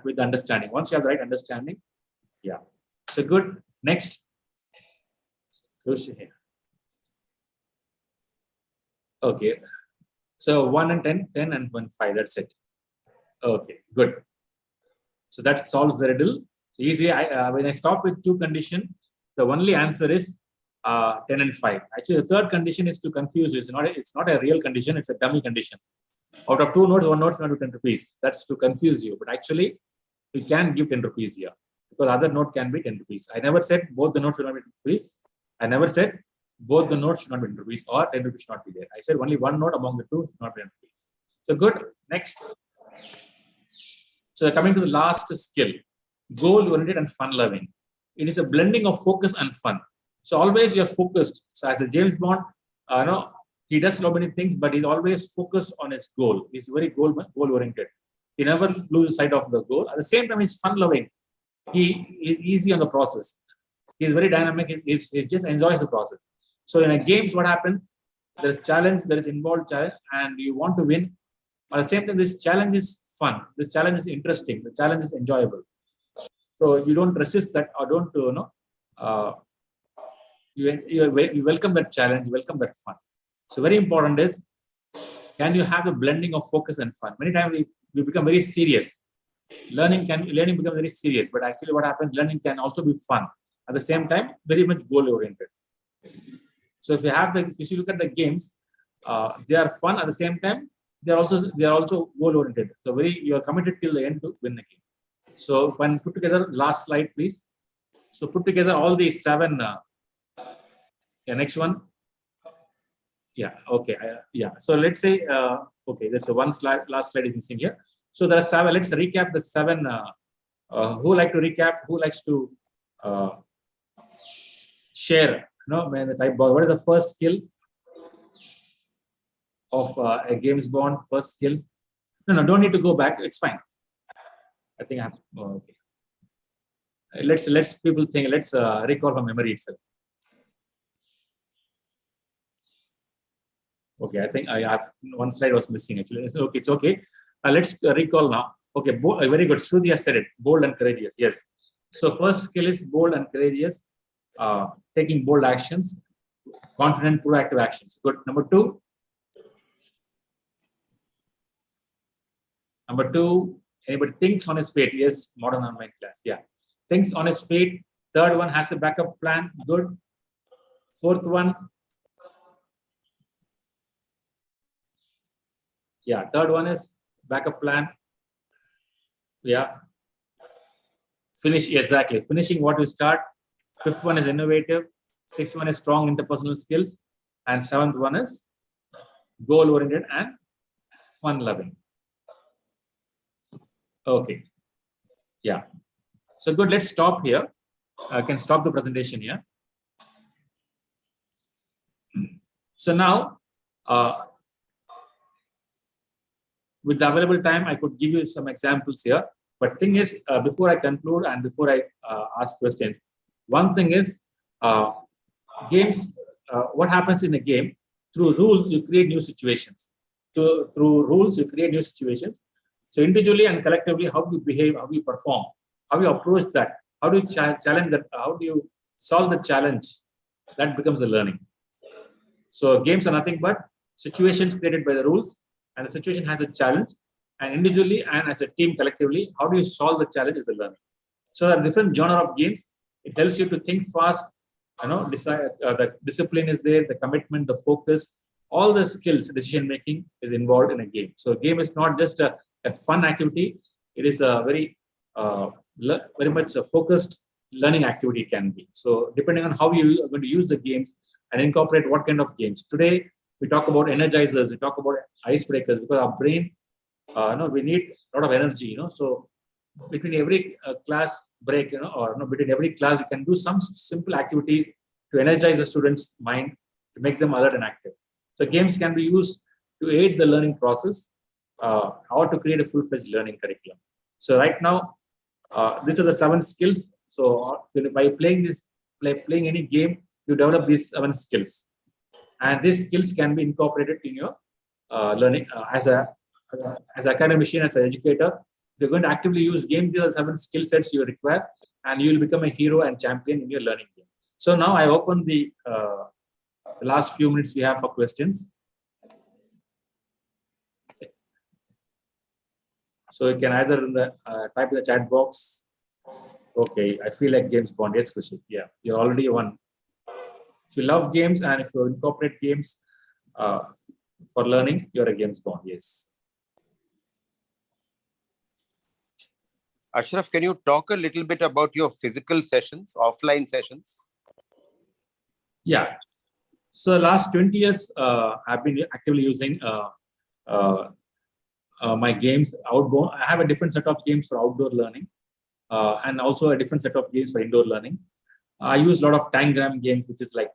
with understanding. Once you have the right understanding, yeah. So good. Next. Okay. So 1 and 10, 10 and 1, 5. That's it. Okay, good. So that solves the riddle. So easily, when I stop with 2 conditions, the only answer is 10 and 5. Actually, the third condition is to confuse you. It's not a real condition. It's a dummy condition. Out of 2 notes, 1 note is not 10 rupees. That's to confuse you. But actually, we can give 10 rupees here because other note can be 10 rupees. I never said both the notes should not be 10 rupees. I never said both the notes should not be 10 rupees or 10 rupees should not be there. I said only one note among the 2 should not be 10 rupees. So good. Next. So coming to the last skill, goal-oriented and fun-loving. It is a blending of focus and fun. So always you're focused. So as a James Bond, he does so many things, but he's always focused on his goal. He's very goal-oriented. He never loses sight of the goal. At the same time, he's fun-loving. He is easy on the process. He's very dynamic. He just enjoys the process. So in a games, what happens? There's challenge, there is involved challenge, and you want to win. At the same time, this challenge is fun. This challenge is interesting. The challenge is enjoyable. So you don't resist that or don't, you welcome that challenge, you welcome that fun. So very important is, can you have a blending of focus and fun? Many times we become very serious. Learning becomes very serious, but actually what happens, learning can also be fun. At the same time, very much goal-oriented. So if you look at the games, they are fun at the same time. They are also goal-oriented. So you are committed till the end to win the game. So when put together, last slide, please. So put together all these 7. Next one. Yeah. Okay. So let's say okay. There's one slide. Last slide is missing here. So there are 7. Let's recap the 7. Who like to recap? Who likes to share? When the type ball. What is the first skill of a James Bond? First skill. No, don't need to go back. It's fine. I think I have. Okay. Let's people think. Let's recall from memory itself. Okay, I think I have one slide was missing actually. Okay, it's okay. Let's recall now. Okay, very good. Shruti has said it. Bold and courageous. Yes. So first skill is bold and courageous. Taking bold actions, confident, proactive actions. Good. Number 2. Anybody thinks on his fate? Yes, modern online class. Yeah. Thinks on his fate. 3rd one has a backup plan. Good. 4th one. Yeah. 3rd one is backup plan. Yeah. Finish. Exactly. Finishing what you start. 5th one is innovative. 6th one is strong interpersonal skills. And 7th one is goal-oriented and fun-loving. Okay. Yeah. So good. Let's stop here. I can stop the presentation here. So now, with the available time, I could give you some examples here. But thing is, before I conclude and before I ask questions, one thing is games. What happens in a game? Through rules, you create new situations. Through rules, you create new situations. So individually and collectively, how do you behave? How do you perform? How do you approach that? How do you challenge that? How do you solve the challenge? That becomes the learning. So games are nothing but situations created by the rules, and the situation has a challenge. And individually and as a team collectively, how do you solve the challenge is the learning. So a different genre of games. It helps you to think fast. Decide the discipline is there, the commitment, the focus, all the skills, decision making is involved in a game. So a game is not just a fun activity. It is a very much a focused learning activity can be. So depending on how you are going to use the games and incorporate what kind of games. Today we talk about energizers, we talk about icebreakers, because our brain, we need a lot of energy. So between every class break, between every class, you can do some simple activities to energize the students' mind, to make them alert and active. So games can be used to aid the learning process or to create a full-fledged learning curriculum. So right now, these are the 7 skills. So by playing any game, you develop these 7 skills, and these skills can be incorporated in your learning as an academician, as an educator. If you're going to actively use games, these are 7 skill sets you require, and you will become a hero and champion in your learning game. So now I open the last few minutes we have for questions. So you can either type in the chat box. Okay, I feel like James Bond. Yes, Kushik. Yeah, you're already one. If you love games and if you incorporate games for learning, you're a James Bond. Yes. Ashraf, can you talk a little bit about your physical sessions, offline sessions? Yeah. So last 20 years, I've been actively using my games outbound. I have a different set of games for outdoor learning and also a different set of games for indoor learning. I use a lot of tangram games, which is like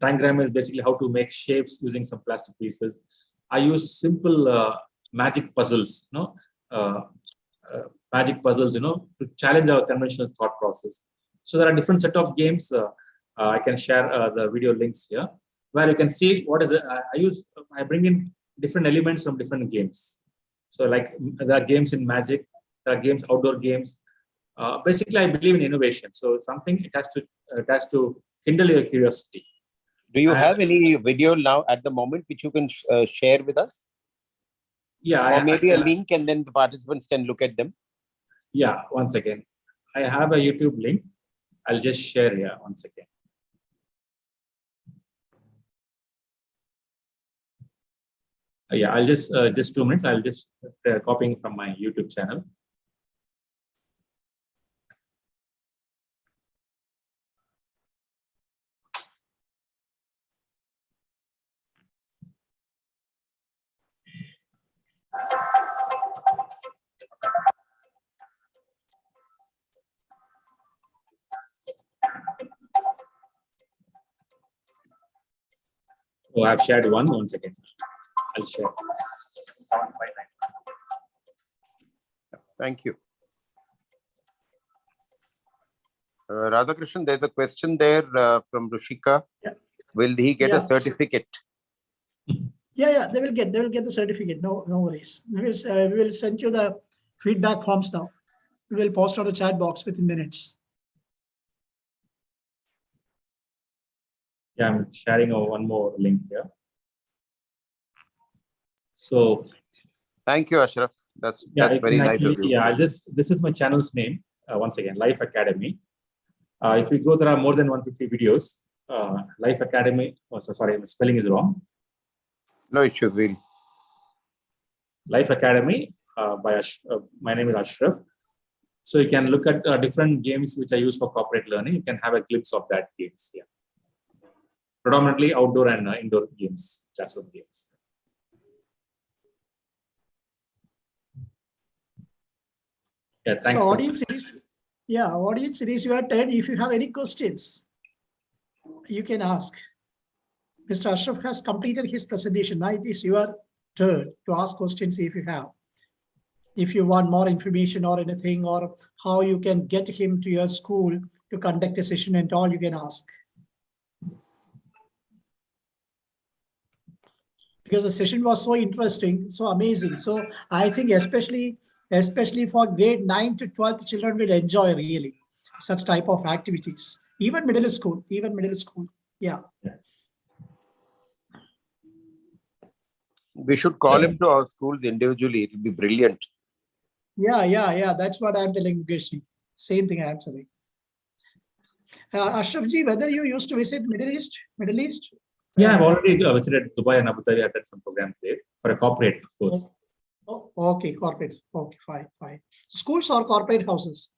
tangram is basically how to make shapes using some plastic pieces. I use simple magic puzzles, magic puzzles, to challenge our conventional thought process. So there are different set of games. I can share the video links here, where you can see what is it. I bring in different elements from different games. So like there are games in magic, there are games, outdoor games. Basically, I believe in innovation. So something it has to kindle your curiosity. Do you have any video now at the moment which you can share with us? Yeah. Or maybe a link and then the participants can look at them? Yeah, one second. I have a YouTube link. I'll just share here, one second. Yeah, I'll just 2 minutes. I'll just copying from my YouTube channel. Oh, I've shared one second. I'll share. Thank you. Radhakrishnan, there's a question there from Rushika. Yeah. Will he get a certificate? Yeah, they will get the certificate. No worries. We will send you the feedback forms now. We will post on the chat box within minutes. Yeah, I'm sharing one more link here. So thank you, Ashraf. That's very nice of you. Yeah, this is my channel's name. Once again, Life Academy. If you go, there are more than 150 videos. Life Academy. Oh, sorry, the spelling is wrong. No, it should be. Life Academy by my name is Ashraf. So you can look at different games which I use for corporate learning. You can have a glimpse of that games here. Predominantly outdoor and indoor games, classroom games. Yeah, thanks. So audience, it is your turn. If you have any questions, you can ask. Mr. Ashraf has completed his presentation. Now it is your turn to ask questions if you have. If you want more information or anything, or how you can get him to your school to conduct a session and all, you can ask. Because the session was so interesting, so amazing. So I think especially for grade 9 to 12th children will enjoy really such type of activities. Even middle school. Yeah. We should call him to our schools individually. It will be brilliant. Yeah. That's what I'm telling Mukesh. Same thing I'm saying. Ashrafji, whether you used to visit Middle East? Yeah, I've already visited Dubai and Abu Dhabi. I've done some programs there for a corporate, of course. Oh, okay, corporate. Okay, fine. Schools or corporate houses?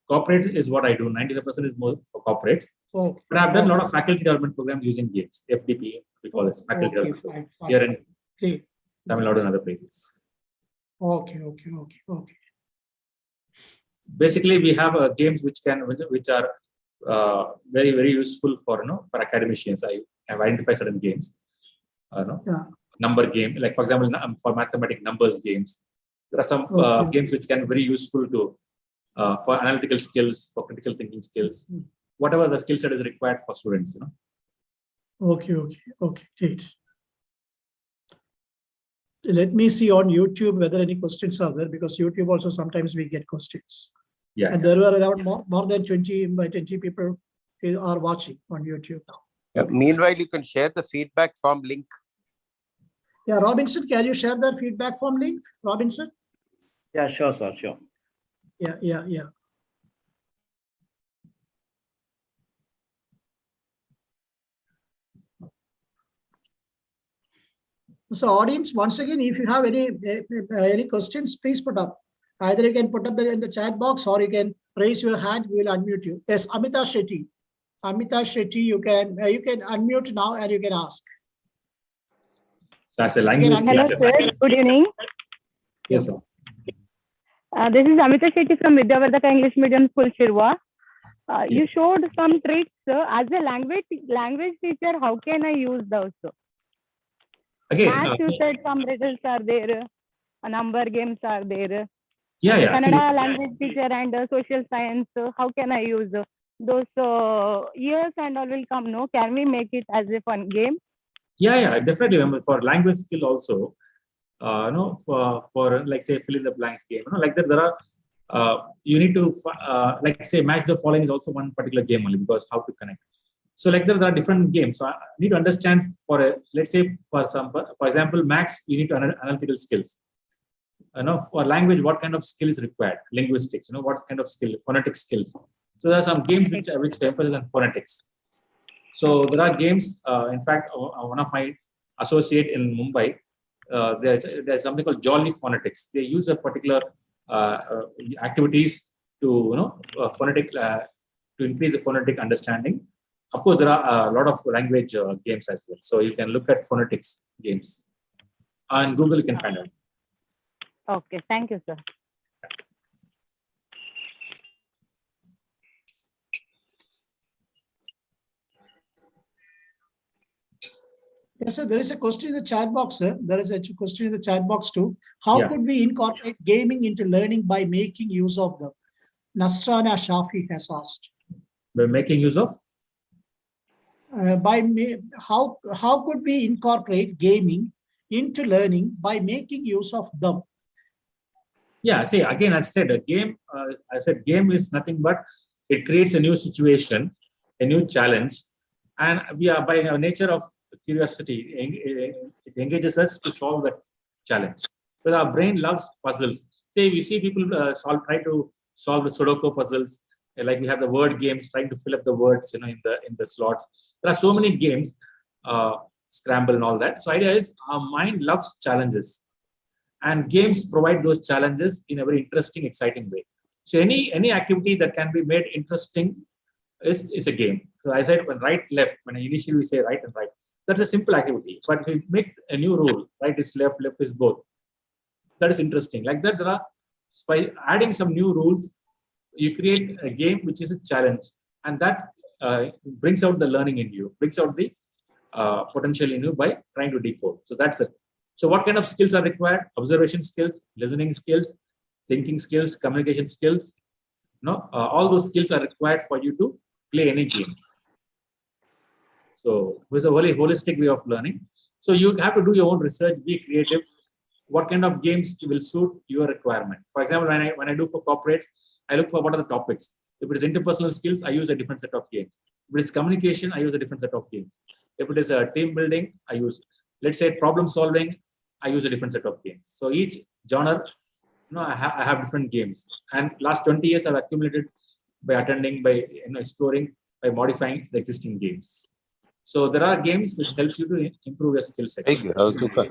Corporate is what I do. 95% is more for corporates. Okay. But I've done a lot of faculty development programs using games. FDP, we call it faculty development. Here in Tamil Nadu and other places. Okay. Basically, we have games which are very, very useful for for academicians. I have identified certain games. Number game, like for example, for mathematics numbers games. There are some games which can be very useful to for analytical skills, for critical thinking skills, whatever the skill set is required for students. Okay, great. Let me see on YouTube whether any questions are there, because YouTube also sometimes we get questions. Yeah. And there were around more than 20 people are watching on YouTube now. Yeah. Meanwhile, you can share the feedback form link. Yeah, Robinson, can you share that feedback form link, Robinson? Yeah, sure, sir, sure. Yeah. So audience, once again, if you have any questions, please put up. Either you can put up in the chat box or you can raise your hand. We will unmute you. Yes, Amita Shetty. Amita Shetty, you can unmute now and you can ask. So as a language Hello, teacher. sir. Good evening. Yes, sir. This is Amita Shetty from Vidyavardhaka English Medium School, Shirwa. You showed some tricks. As a language teacher, how can I use those? Again, Maths, you said some riddles are there, number games are there. yeah. See, Kannada language teacher and social science, how can I use those years and all will come? No, can we make it as a fun game? yeah, definitely. I mean, for language skill also, for like say fill in the blanks game, like that there are you need to like say match the following is also one particular game only, because how to connect. So like there are different games. So I need to understand let's say for example, maths, you need to analytical skills. For language, what kind of skill is required? Linguistics, what kind of skill? Phonetic skills. So there are some games which emphasize on phonetics. So there are games. In fact, one of my associate in Mumbai, there's something called Jolly Phonetics. They use a particular activities to phonetic to increase the phonetic understanding. Of course, there are a lot of language games as well. So you can look at phonetics games. On Google, you can find out. Okay, thank you, sir. Yes, sir. There is a question in the chat box, sir. There is a question in the chat box too. How could we incorporate gaming into learning by making use of them? Nasrana Shafi has asked. By making use of? How could we incorporate gaming into learning by making use of them? Yeah, see, again, I said game is nothing but it creates a new situation, a new challenge, and we are, by our nature of curiosity, it engages us to solve that challenge. But our brain loves puzzles. Say we see people try to solve the Sudoku puzzles, like we have the word games trying to fill up the words, in the slots. There are so many games, Scramble and all that. So idea is our mind loves challenges, and games provide those challenges in a very interesting, exciting way. So any activity that can be made interesting is a game. So I said when right, left, when initially we say right and right, that's a simple activity. But if we make a new rule, right is left, left is both, that is interesting. Like that, by adding some new rules, you create a game which is a challenge, and that brings out the learning in you, brings out the potential in you by trying to decode. So that's it. So what kind of skills are required? Observation skills, listening skills, thinking skills, communication skills. All those skills are required for you to play any game. So it's a very holistic way of learning. So you have to do your own research, be creative. What kind of games will suit your requirement? For example, when I do for corporates, I look for what are the topics. If it is interpersonal skills, I use a different set of games. If it is communication, I use a different set of games. If it is a team building, I use, let's say, problem solving, I use a different set of games. So each genre, I have different games. And last 20 years, I've accumulated by attending, by exploring, by modifying the existing games. So there are games which helps you to improve your skill set. Thank you. That was super.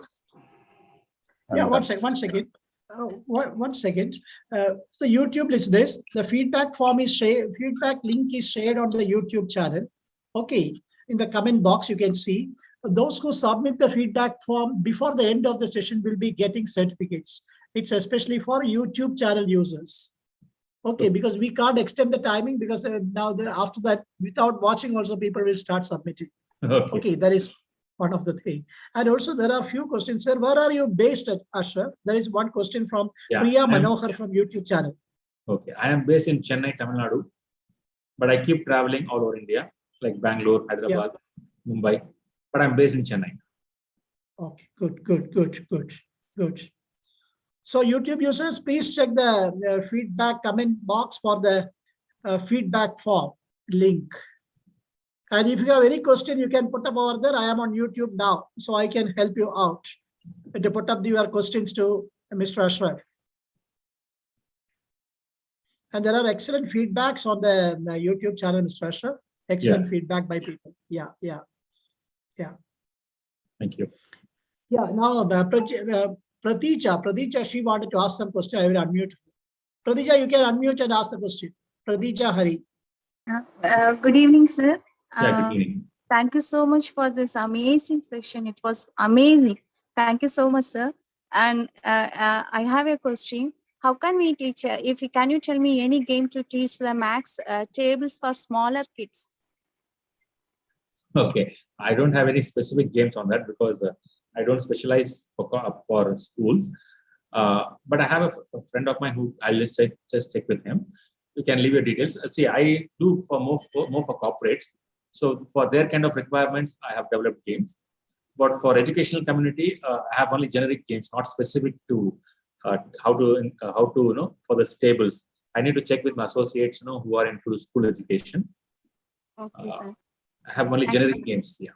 Yeah, one second. One second. The YouTube listeners, the feedback form is shared. Feedback link is shared on the YouTube channel. Okay, in the comment box you can see those who submit the feedback form before the end of the session will be getting certificates. It's especially for YouTube channel users. Okay, because we can't extend the timing because now after that, without watching also people will start submitting. Okay, that is one of the thing. And also there are a few questions. Sir, where are you based at, Ashraf? There is one question from Priya Manohar from YouTube channel. Okay, I am based in Chennai, Tamil Nadu, but I keep traveling all over India, like Bangalore, Hyderabad, Mumbai, but I'm based in Chennai. Okay, good. So YouTube users, please check the feedback comment box for the feedback form link. And if you have any question, you can put up over there. I am on YouTube now, so I can help you out to put up your questions to Mr. Ashraf. And there are excellent feedbacks on the YouTube channel, Mr. Ashraf. Excellent feedback by people. Yeah. Thank you. Yeah, now Pratija, she wanted to ask some question. I will unmute her. Pratija, you can unmute and ask the question. Pratija Hari. Good evening, sir. Yeah, good evening. Thank you so much for this amazing session. It was amazing. Thank you so much, sir. And I have a question. How can we teach? Can you tell me any game to teach the maths tables for smaller kids? Okay, I don't have any specific games on that because I don't specialize for schools. But I have a friend of mine who I'll just check with him. You can leave your details. See, I do for more for corporates. So for their kind of requirements, I have developed games. But for educational community, I have only generic games, not specific to how to for the tables. I need to check with my associates, who are into school education. Okay, sir. I have only generic games. Yeah.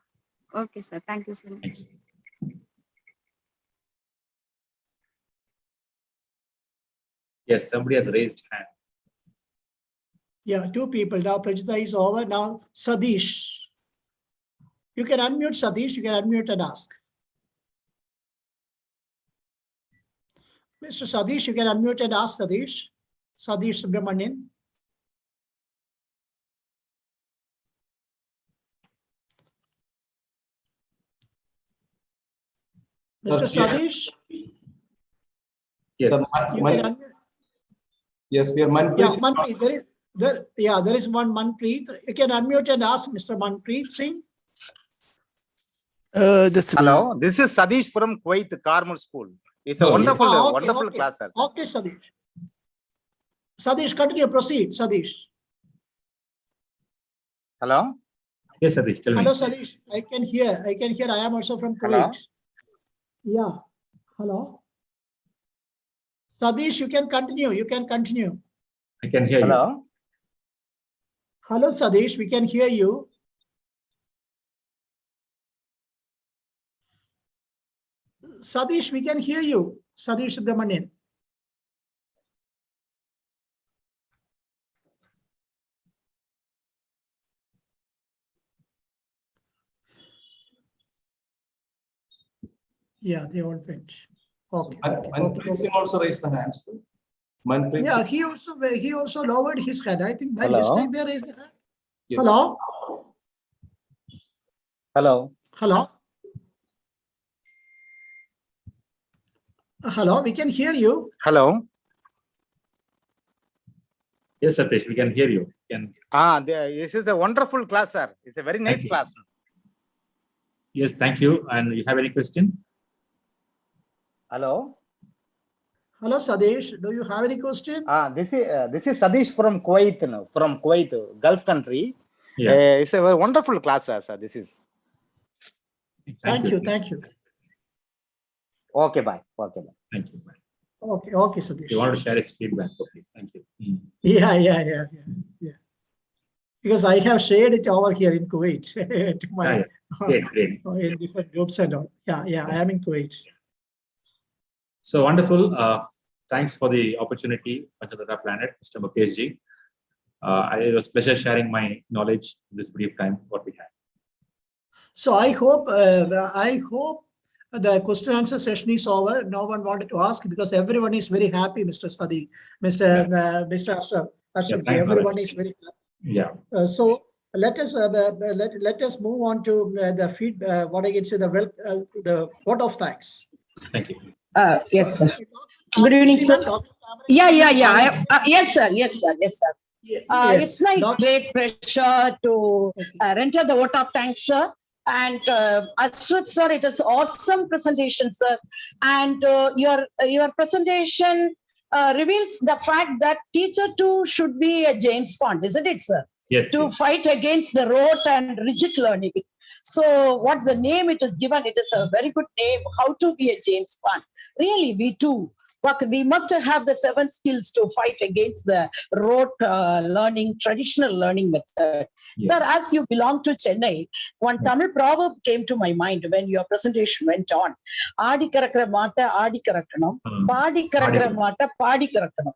Okay, sir. Thank you so much. Thank you. Yes, somebody has raised hand. Yeah, two people. Now Prajita is over. Now Sadish. You can unmute Sadish. You can unmute and ask. Mr. Sadish, you can unmute and ask Sadish. Sadish Subramanian. Mr. Sadish? Yes. You can unmute. Yes, we are Manpreet. Yeah, Manpreet. There is one Manpreet. You can unmute and ask Mr. Manpreet Singh. Hello, this is Sadish from Kuwait Carmel School. It's a wonderful, wonderful class, sir. Okay, Sadish. Sadish, continue, proceed, Sadish. Hello? Yes, Sadish, tell me. Hello, Sadish. I can hear. I am also from Kuwait. Hello? Yeah. Hello. Sadish, you can continue. I can hear you. Hello? Hello, Sadish. We can hear you. Sadish, we can hear you. Sadish Subramanian. Yeah, they all went. Okay. Manpreet Singh also raised the hands. Manpreet Yeah, Singh. he also lowered his hand. I think by Hello? mistake they raised the hand. Yes. Hello. Hello? Hello. Hello, we can hear you. Hello? Yes, Satish, we can hear you. This is a wonderful class, sir. It's a very nice class. Yes, thank you. And you have any question? Hello? Hello, Sadish. Do you have any question? This is Sadish from Kuwait, Gulf country. Yeah. It's a wonderful class, sir. This is. Thank you. Okay, bye. Thank you. Bye. Okay, Sadish. You want to share his feedback? Okay, thank you. Yeah. Because I have shared it over here in Kuwait to my Great. in different groups and all. Yeah, I am in Kuwait. So wonderful. Thanks for the opportunity, Panchadata Planet, Mr. Mukesh ji. It was a pleasure sharing my knowledge this brief time what we had. So I hope the question answer session is over. No one wanted to ask because everyone is very happy, Mr. Sadi, Mr. Ashraf, everyone is very happy. Yeah. So let us move on to the feedback. What I can say, the vote of thanks. Thank you. Yes, sir. Good evening, sir. Yeah. Yes, sir. It's my great pleasure to render the vote of thanks, sir. And Ashraf, sir, it is awesome presentation, sir. And your presentation reveals the fact that teacher too should be a James Bond, isn't it, sir? Yes. To fight against the rote and rigid learning. So what the name it is given, it is a very good name, how to be a James Bond. Really, we too. But we must have the 7 skills to fight against the rote learning, traditional learning method. Yes. Sir, as you belong to Chennai, one Tamil proverb came to my mind when your presentation went on. Aadi karakra maata, aadi karakkanam. Paadi karakra maata, paadi karakkanam.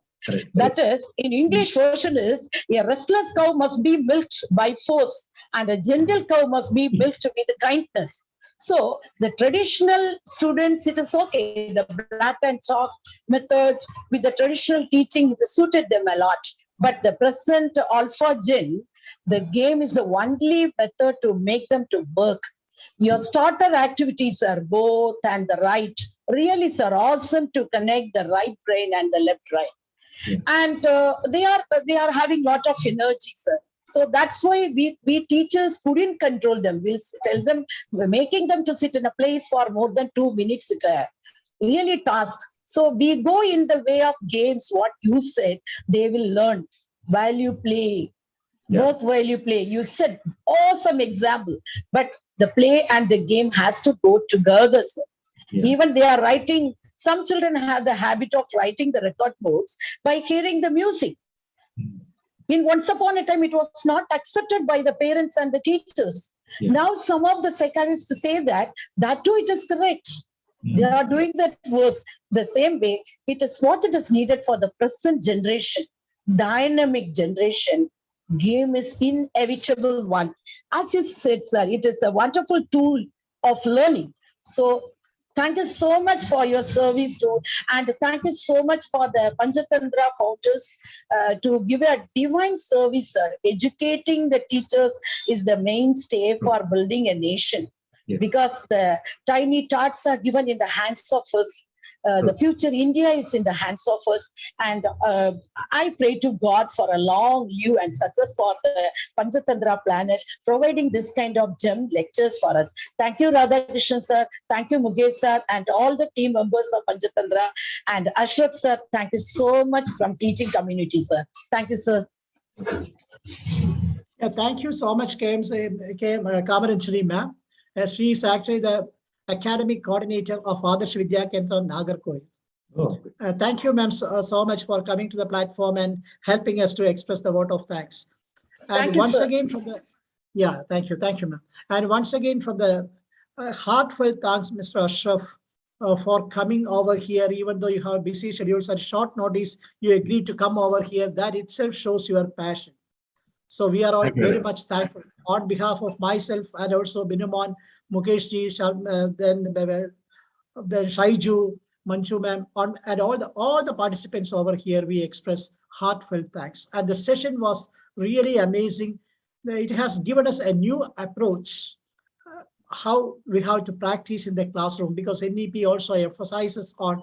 That is, in English version is, a restless cow must be milked by force and a gentle cow must be milked with kindness. So the traditional students, it is okay. The black and chalk method with the traditional teaching suited them a lot. But the present alpha gen, the game is the only method to make them to work. Your starter activities are both and the right. Really, sir, awesome to connect the right brain and the left brain. Yeah. And they are having lot of energy, sir. So that's why we teachers couldn't control them. We'll tell them, we're making them to sit in a place for more than 2 minutes. Really task. So we go in the way of games, what you said, they will learn value play, work while you play. You said awesome example, but the play and the game has to go together, sir. Even they are writing, some children have the habit of writing the record books by hearing the music. In once upon a time, it was not accepted by the parents and the teachers. Now, some of the psychiatrists say that too it is correct. They are doing that work the same way. It is what it is needed for the present generation, dynamic generation. Game is inevitable one. As you said, sir, it is a wonderful tool of learning. So thank you so much for your service too. And thank you so much for the Panchatantra founders to give a divine service, sir. Educating the teachers is the mainstay for building a nation. Yes. Because the tiny tots are given in the hands of us. The future India is in the hands of us. And I pray to God for a long life and success for the Panchatantra planet, providing this kind of gem lectures for us. Thank you, Radhakrishnan sir. Thank you, Mukesh sir, and all the team members of Panchatantra. And Ashraf sir, thank you so much from teaching community, sir. Thank you, sir. Yeah, thank you so much, Kamaranjani ma'am. She is actually the academic coordinator of Adarsh Vidya Kendra Nagarkoil. Oh. Thank you, ma'am, so much for coming to the platform and helping us to express the vote of thanks. And thank you, once sir. Again from the, yeah, thank you, ma'am. And once again from the heartfelt thanks, Mr. Ashraf, for coming over here, even though you have busy schedules at short notice, you agreed to come over here. That itself shows your passion. So we are all very much thankful on behalf of myself and also Binuman, Mukesh ji, then Shaiju, Manchu ma'am, and all the participants over here. We express heartfelt thanks. And the session was really amazing. It has given us a new approach how we have to practice in the classroom, because NEP also emphasizes on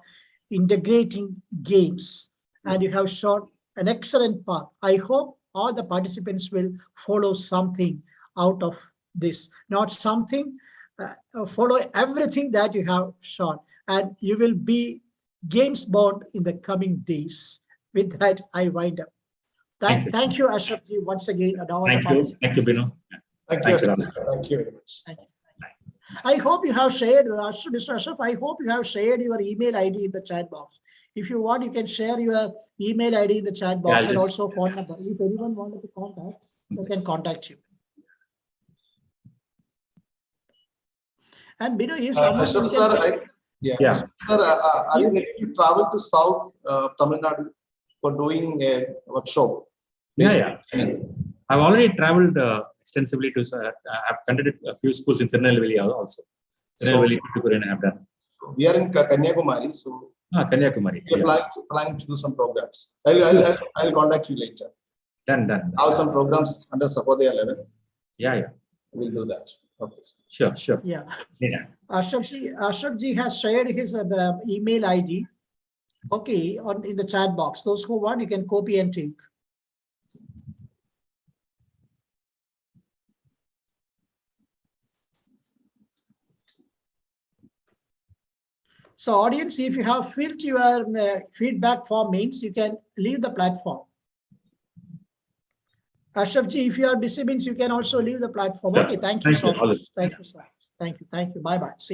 integrating games. And you have shown an excellent path. I hope all the participants will follow something out of this, not something, follow everything that you have shown, and you will be games bound in the coming days. With that, I wind up. Thank you, Ashraf ji, once again. And all thank you, Binu. Thank you very much. Thank you. I hope you have shared, Mr. Ashraf, I hope you have shared your email ID in the chat box. If you want, you can share your email ID in the chat box, and also phone number. If anyone wanted to contact, they can contact you. And Binu, if someone Ashraf, sir, sir, are you ready to travel to South Tamil Nadu for doing a workshop? Yeah. I've already traveled extensively to. I've conducted a few schools in Tirunelveli also. Tirunelveli, I have done. So we are in Kanyakumari, so. Kanyakumari. We are planning to do some programs. I'll contact you later. Done. Have some programs under Sahodaya level. Yeah. We'll do that. Okay. Sure. Yeah. Ashraf ji has shared his email ID. Okay, in the chat box. Those who want, you can copy and take. So audience, if you have filled your feedback form means, you can leave the platform. Ashraf ji, if you are busy means, you can also leave the platform. Okay, thank you so much. Thank you so much. Thank you. Bye-bye. See you.